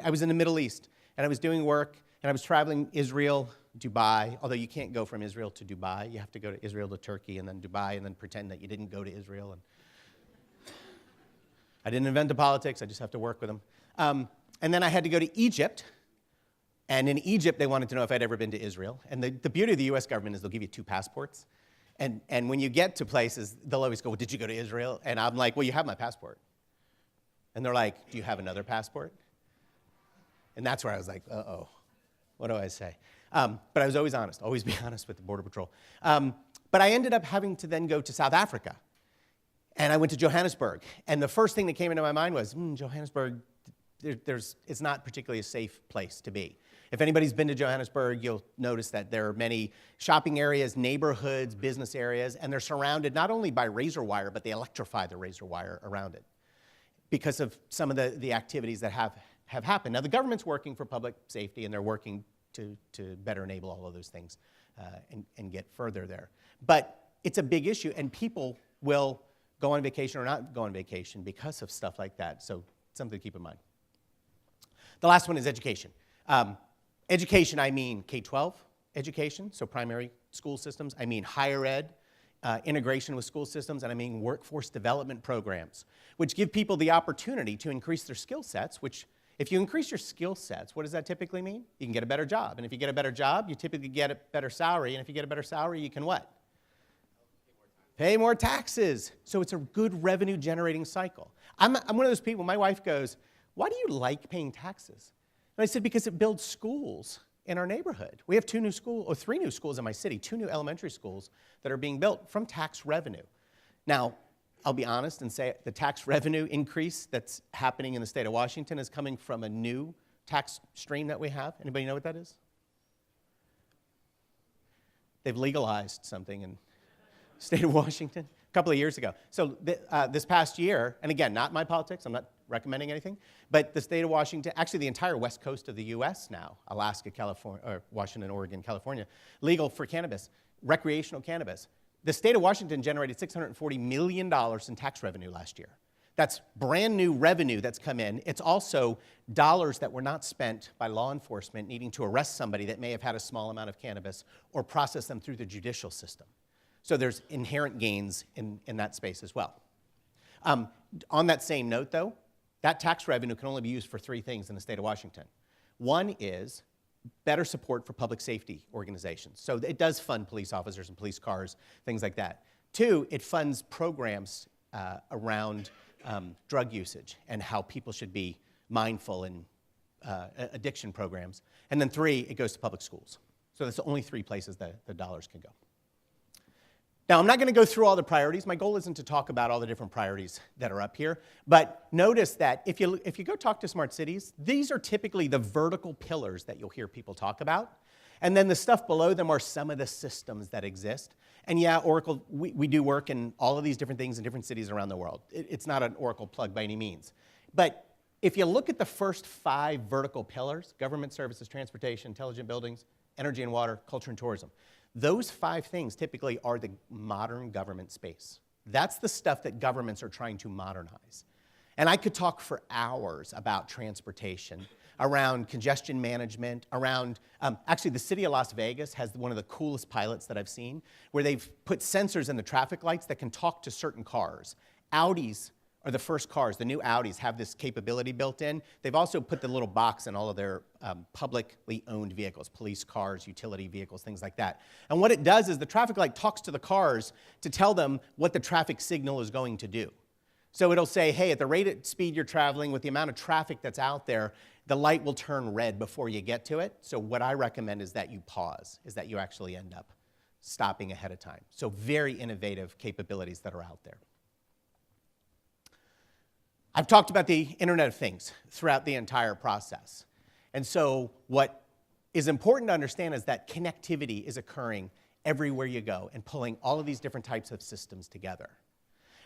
was in the Middle East, and I was doing work, and I was traveling Israel, Dubai, although you can't go from Israel to Dubai. You have to go to Israel to Turkey, and then Dubai, and then pretend that you didn't go to Israel. And I didn't invent the politics. I just have to work with them. And then I had to go to Egypt. And in Egypt, they wanted to know if I'd ever been to Israel. And the beauty of the US government is they'll give you 2 passports. And when you get to places, they'll always go, well, did you go to Israel? And I'm like, well, you have my passport. And they're like, do you have another passport? And that's where I was like, uh-oh, what do I say? But I was always honest, always be honest with the Border Patrol. But I ended up having to then go to South Africa. And I went to Johannesburg. And the first thing that came into my mind was, Johannesburg, it's not particularly a safe place to be. If anybody's been to Johannesburg, you'll notice that there are many shopping areas, neighborhoods, business areas, and they're surrounded not only by razor wire, but they electrify the razor wire around it because of some of the activities that have happened. Now, the government's working for public safety, and they're working to better enable all of those things and get further there. But it's a big issue, and people will go on vacation or not go on vacation because of stuff like that, so something to keep in mind. The last one is education. Education, I mean K-12 education, so primary school systems. I mean higher ed, integration with school systems, and I mean workforce development programs, which give people the opportunity to increase their skill sets, which if you increase your skill sets, what does that typically mean? You can get a better job. And if you get a better job, you typically get a better salary. And if you get a better salary, you can what? Pay more taxes. So it's a good revenue generating cycle. I'm one of those people, my wife goes, why do you like paying taxes? And I said, because it builds schools in our neighborhood. We have 3 new schools in my city, 2 new elementary schools that are being built from tax revenue. Now, I'll be honest and say the tax revenue increase that's happening in the state of Washington is coming from a new tax stream that we have. Anybody know what that is? They've legalized something in the state of Washington a couple of years ago. So this past year, and again, not my politics, I'm not recommending anything, but the state of Washington, actually the entire west coast of the US now, Alaska, California, or Washington, Oregon, California, legal for cannabis, recreational cannabis. The state of Washington generated $640 million in tax revenue last year. That's brand new revenue that's come in. It's also dollars that were not spent by law enforcement needing to arrest somebody that may have had a small amount of cannabis or process them through the judicial system. So there's inherent gains in that space as well. On that same note, though, that tax revenue can only be used for 3 things in the state of Washington. One is better support for public safety organizations. So it does fund police officers and police cars, things like that. 2, it funds programs around drug usage and how people should be mindful and addiction programs. And then 3, it goes to public schools. So that's the only 3 places that the dollars can go. Now, I'm not going to go through all the priorities. My goal isn't to talk about all the different priorities that are up here. But notice that if you go talk to smart cities, these are typically the vertical pillars that you'll hear people talk about. And then the stuff below them are some of the systems that exist. And yeah, Oracle, we do work in all of these different things in different cities around the world. It's not an Oracle plug by any means. But if you look at the first 5 vertical pillars, government services, transportation, intelligent buildings, energy and water, culture and tourism, those 5 things typically are the modern government space. That's the stuff that governments are trying to modernize. And I could talk for hours about transportation, around congestion management, around, actually the city of Las Vegas has one of the coolest pilots that I've seen, where they've put sensors in the traffic lights that can talk to certain cars. Audis are the first cars. The new Audis have this capability built in. They've also put the little box in all of their publicly owned vehicles, police cars, utility vehicles, things like that. And what it does is the traffic light talks to the cars to tell them what the traffic signal is going to do. So it'll say, hey, at the rate at speed you're traveling, with the amount of traffic that's out there, the light will turn red before you get to it. So what I recommend is that you pause, is that you actually end up stopping ahead of time. So very innovative capabilities that are out there. I've talked about the Internet of Things throughout the entire process. And so what is important to understand is that connectivity is occurring everywhere you go and pulling all of these different types of systems together.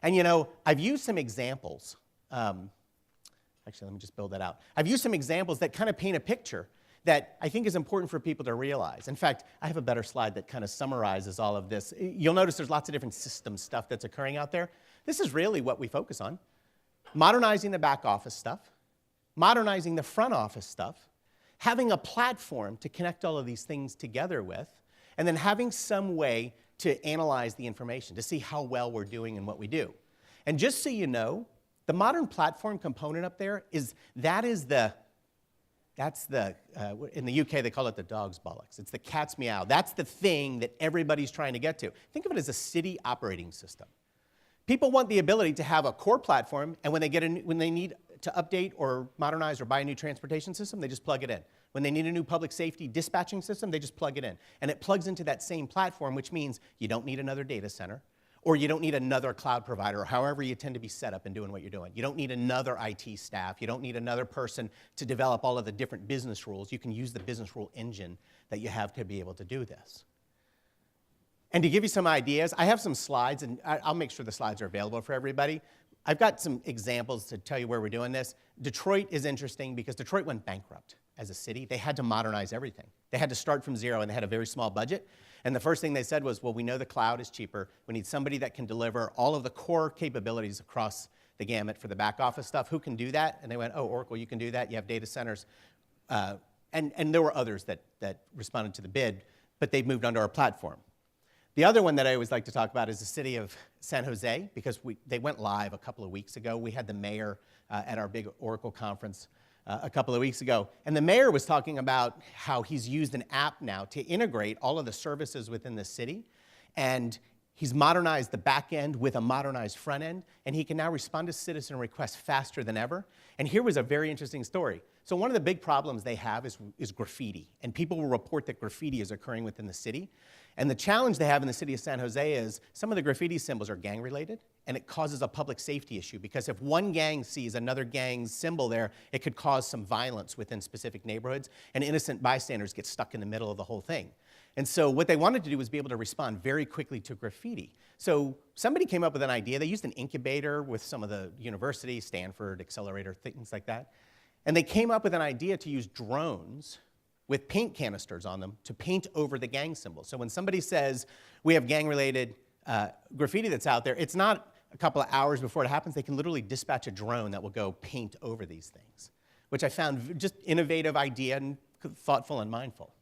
And you know, I've used some examples. Actually, let me just build that out. I've used some examples that kind of paint a picture that I think is important for people to realize. In fact, I have a better slide that kind of summarizes all of this. You'll notice there's lots of different system stuff that's occurring out there. This is really what we focus on. Modernizing the back office stuff, modernizing the front office stuff, having a platform to connect all of these things together with, and then having some way to analyze the information, to see how well we're doing in what we do. And just so you know, the modern platform component up there in the UK they call it the dog's bollocks. It's the cat's meow. That's the thing that everybody's trying to get to. Think of it as a city operating system. People want the ability to have a core platform, and when they need to update or modernize or buy a new transportation system, they just plug it in. When they need a new public safety dispatching system, they just plug it in. And it plugs into that same platform, which means you don't need another data center, or you don't need another cloud provider, or however you tend to be set up in doing what you're doing. You don't need another IT staff. You don't need another person to develop all of the different business rules. You can use the business rule engine that you have to be able to do this. And to give you some ideas, I have some slides, and I'll make sure the slides are available for everybody. I've got some examples to tell you where we're doing this. Detroit is interesting because Detroit went bankrupt as a city. They had to modernize everything. They had to start from zero, and they had a very small budget. And the first thing they said was, well, we know the cloud is cheaper. We need somebody that can deliver all of the core capabilities across the gamut for the back office stuff. Who can do that? And they went, oh, Oracle, you can do that. You have data centers. And there were others that responded to the bid, but they moved onto our platform. The other one that I always like to talk about is the city of San Jose, because they went live a couple of weeks ago. We had the mayor at our big Oracle conference a couple of weeks ago. And the mayor was talking about how he's used an app now to integrate all of the services within the city. And he's modernized the back end with a modernized front end. And he can now respond to citizen requests faster than ever. And here was a very interesting story. So one of the big problems they have is graffiti. And people will report that graffiti is occurring within the city. And the challenge they have in the city of San Jose is some of the graffiti symbols are gang-related, and it causes a public safety issue, because if one gang sees another gang's symbol there, it could cause some violence within specific neighborhoods, and innocent bystanders get stuck in the middle of the whole thing. And so what they wanted to do was be able to respond very quickly to graffiti. So somebody came up with an idea. They used an incubator with some of the universities, Stanford, Accelerator, things like that. And they came up with an idea to use drones with paint canisters on them to paint over the gang symbols. So when somebody says, we have gang-related graffiti that's out there, it's not a couple of hours before it happens. They can literally dispatch a drone that will go paint over these things, which I found just innovative idea and thoughtful and mindful.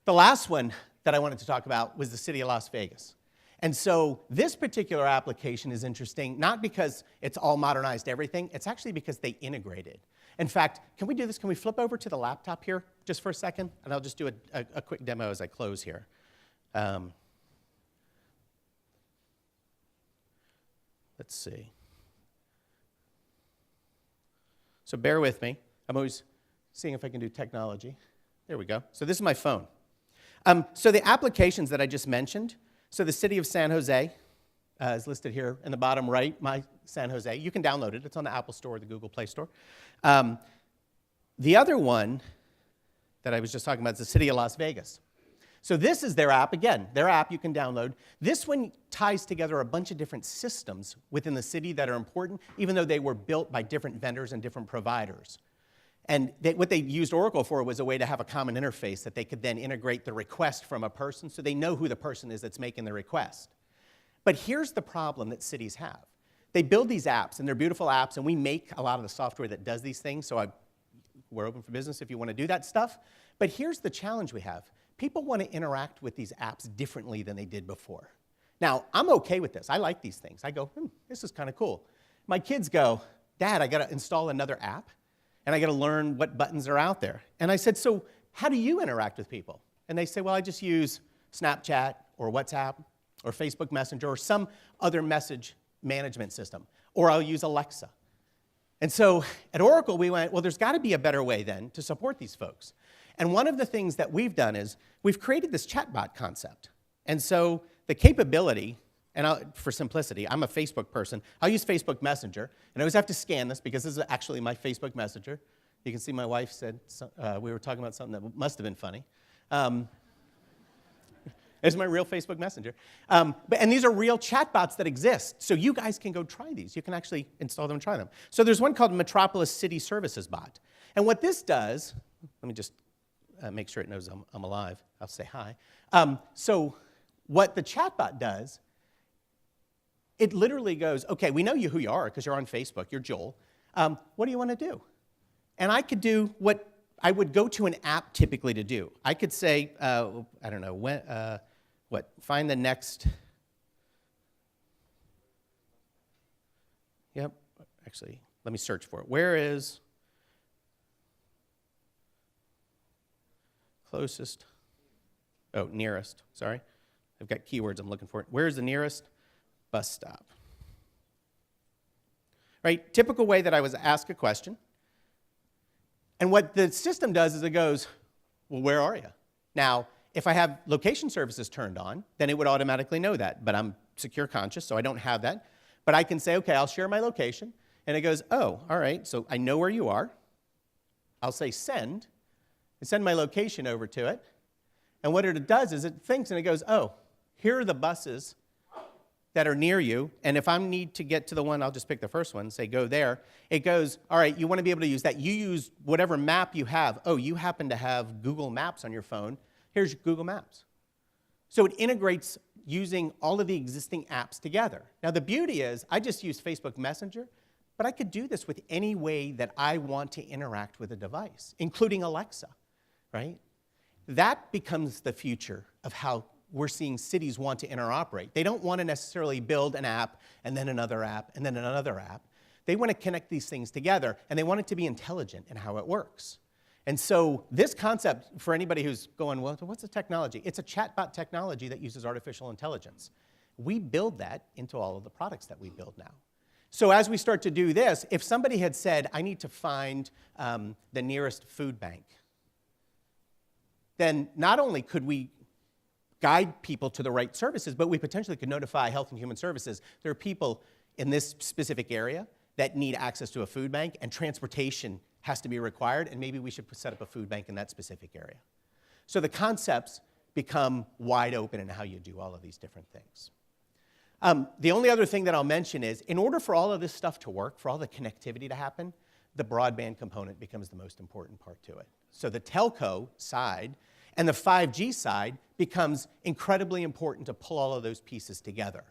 The last one that I wanted to talk about was the city of Las Vegas. And so this particular application is interesting, not because it's all modernized everything, it's actually because they integrated. In fact, can we do this? Can we flip over to the laptop here just for a second? And I'll just do a quick demo as I close here. Let's see. So bear with me. I'm always seeing if I can do technology. There we go. So this is my phone. So the applications that I just mentioned, so the city of San Jose is listed here in the bottom right, my San Jose. You can download it. It's on the Apple Store or the Google Play Store. The other one that I was just talking about is the city of Las Vegas. So this is their app. Again, their app you can download. This one ties together a bunch of different systems within the city that are important, even though they were built by different vendors and different providers. And what they used Oracle for was a way to have a common interface that they could then integrate the request from a person so they know who the person is that's making the request. But here's the problem that cities have. They build these apps, and they're beautiful apps, and we make a lot of the software that does these things, so we're open for business if you want to do that stuff. But here's the challenge we have. People want to interact with these apps differently than they did before. Now, I'm okay with this. I like these things. I go, this is kind of cool. My kids go, Dad, I got to install another app, and I got to learn what buttons are out there. And I said, so how do you interact with people? And they say, well, I just use Snapchat or WhatsApp or Facebook Messenger or some other message management system, or I'll use Alexa. And so at Oracle, we went, well, there's got to be a better way then to support these folks. And one of the things that we've done is we've created this chatbot concept. And so the capability, and for simplicity, I'm a Facebook person. I'll use Facebook Messenger, and I always have to scan this because this is actually my Facebook Messenger. You can see my wife said, we were talking about something that must have been funny. It's my real Facebook Messenger. And these are real chatbots that exist. So you guys can go try these. You can actually install them and try them. So there's one called Metropolis City Services Bot. And what this does, let me just make sure it knows I'm alive. I'll say hi. So what the chatbot does, it literally goes, okay, we know who you are because you're on Facebook. You're Joel. What do you want to do? And I could do what I would go to an app typically to do. I could say, I don't know, find the next, yep, actually, let me search for it. Where is closest, nearest, sorry. I've got keywords I'm looking for. Where's the nearest bus stop? Right, typical way that I was asked a question. And what the system does is it goes, well, where are you? Now, if I have location services turned on, then it would automatically know that. But I'm secure conscious, so I don't have that. But I can say, okay, I'll share my location. And it goes, oh, all right, so I know where you are. I'll say send, and send my location over to it. And what it does is it thinks and it goes, oh, here are the buses that are near you, and if I need to get to the one, I'll just pick the first one, say go there. It goes, all right, you want to be able to use that. You use whatever map you have. Oh, you happen to have Google Maps on your phone. Here's Google Maps. So it integrates using all of the existing apps together. Now the beauty is, I just used Facebook Messenger, but I could do this with any way that I want to interact with a device, including Alexa, right? That becomes the future of how we're seeing cities want to interoperate. They don't want to necessarily build an app and then another app and then another app. They want to connect these things together, and they want it to be intelligent in how it works. And so this concept, for anybody who's going, well, what's the technology? It's a chatbot technology that uses artificial intelligence. We build that into all of the products that we build now. So as we start to do this, if somebody had said, I need to find the nearest food bank, then not only could we guide people to the right services, but we potentially could notify Health and Human Services. There are people in this specific area that need access to a food bank, and transportation has to be required, and maybe we should set up a food bank in that specific area. So the concepts become wide open in how you do all of these different things. The only other thing that I'll mention is, in order for all of this stuff to work, for all the connectivity to happen, the broadband component becomes the most important part to it. So the telco side and the 5G side becomes incredibly important to pull all of those pieces together.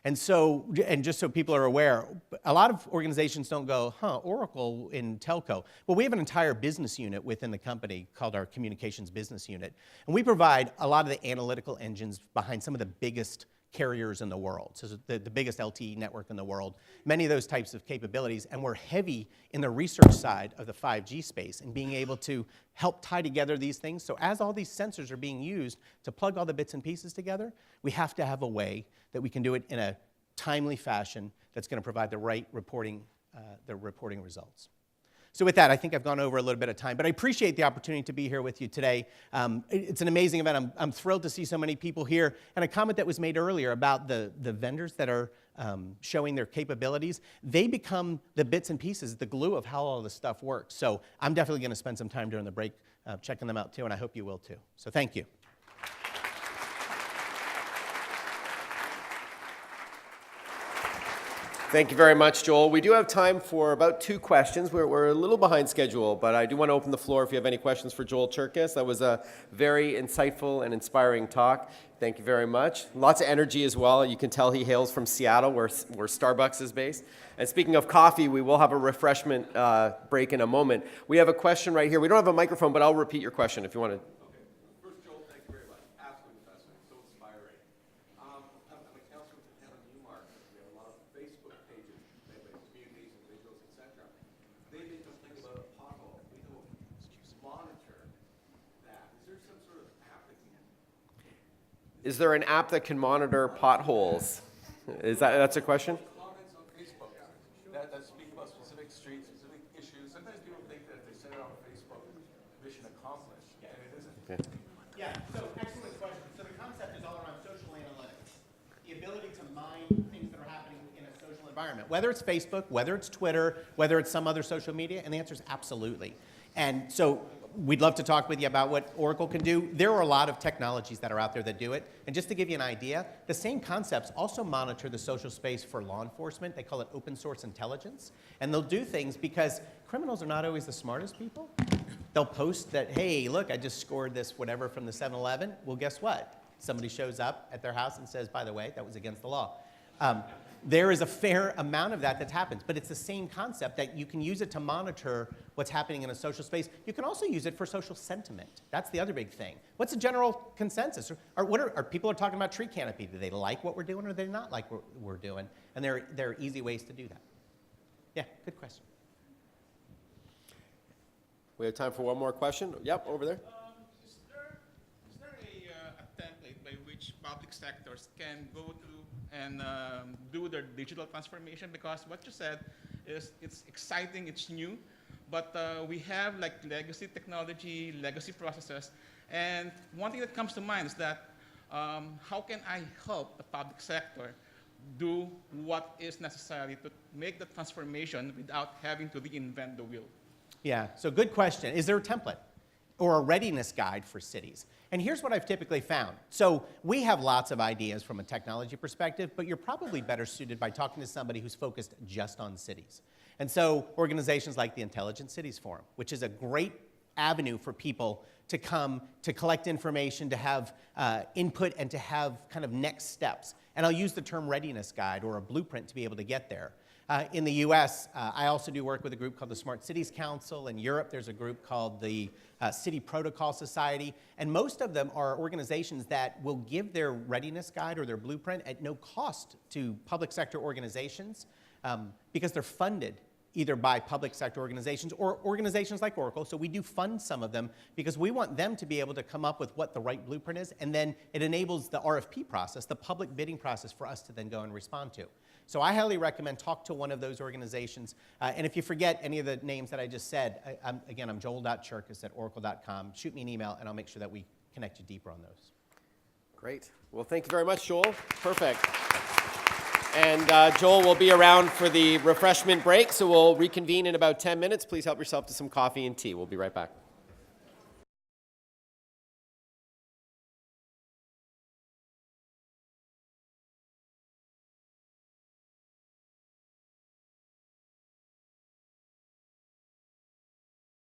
And so, and just so people are aware, a lot of organizations don't go, Oracle in telco. Well, we have an entire business unit within the company called our Communications Business Unit. And we provide a lot of the analytical engines behind some of the biggest carriers in the world, so the biggest LTE network in the world, many of those types of capabilities, and we're heavy in the research side of the 5G space and being able to help tie together these things. So as all these sensors are being used to plug all the bits and pieces together, we have to have a way that we can do it in a timely fashion that's going to provide the right reporting results. So with that, I think I've gone over a little bit of time, but I appreciate the opportunity to be here with you today. It's an amazing event. I'm thrilled to see so many people here. And a comment that was made earlier about the vendors that are showing their capabilities, they become the bits and pieces, the glue of how all this stuff works. So I'm definitely going to spend some time during the break checking them out too, and I hope you will too. So thank you. Thank you very much, Joel. We do have time for about 2 questions. We're a little behind schedule, but I do want to open the floor if you have any questions for Joel Cherkis. That was a very insightful and inspiring talk. Thank you very much. Lots of energy as well. You can tell he hails from Seattle, where Starbucks is based. And speaking of coffee, we will have a refreshment break in a moment. We have a question right here. We don't have a microphone, but I'll repeat your question if you want to. First, Joel, thank you very much. Absolutely fascinating, so inspiring. I'm a counselor with the town of Newmarket. We have a lot of Facebook pages made by communities, individuals, etc. They've been complaining about a pothole. We don't monitor that. Is there some sort of app that can? Is there an app that can monitor potholes? That's a question? Comments on Facebook that speak about specific streets, specific issues. Sometimes people think that if they send it on Facebook, mission accomplished, and it isn't. Okay. Yeah, so excellent question. So the concept is all around social analytics, the ability to mine things that are happening in a social environment, whether it's Facebook, whether it's Twitter, whether it's some other social media, and the answer is absolutely. And so we'd love to talk with you about what Oracle can do. There are a lot of technologies that are out there that do it. And just to give you an idea, the same concepts also monitor the social space for law enforcement. They call it open source intelligence. And they'll do things because criminals are not always the smartest people. They'll post that, hey, look, I just scored this whatever from the 7-Eleven. Well, guess what? Somebody shows up at their house and says, by the way, that was against the law. There is a fair amount of that happens, but it's the same concept that you can use it to monitor what's happening in a social space. You can also use it for social sentiment. That's the other big thing. What's the general consensus? Are people are talking about tree canopy? Do they like what we're doing or do they not like what we're doing? And there are easy ways to do that. Yeah, good question. We have time for one more question. Yep, over there. Is there a template by which public sectors can go to and do their digital transformation? Because what you said is it's exciting, it's new, but we have like legacy technology, legacy processes, and one thing that comes to mind is that how can I help the public sector do what is necessary to make the transformation without having to reinvent the wheel? Yeah, so good question. Is there a template or a readiness guide for cities? And here's what I've typically found. So we have lots of ideas from a technology perspective, but you're probably better suited by talking to somebody who's focused just on cities. And so organizations like the Intelligent Cities Forum, which is a great avenue for people to come to collect information, to have input, and to have kind of next steps. And I'll use the term readiness guide or a blueprint to be able to get there. In the US, I also do work with a group called the Smart Cities Council. In Europe, there's a group called the City Protocol Society. And most of them are organizations that will give their readiness guide or their blueprint at no cost to public sector organizations because they're funded either by public sector organizations or organizations like Oracle. So we do fund some of them because we want them to be able to come up with what the right blueprint is, and then it enables the RFP process, the public bidding process, for us to then go and respond to. So I highly recommend talk to one of those organizations. And if you forget any of the names that I just said, I'm joel.cherkis@oracle.com. Shoot me an email, and I'll make sure that we connect you deeper on those. Great. Well, thank you very much, Joel. Perfect. And Joel will be around for the refreshment break, so we'll reconvene in about 10 minutes. Please help yourself to some coffee and tea. We'll be right back.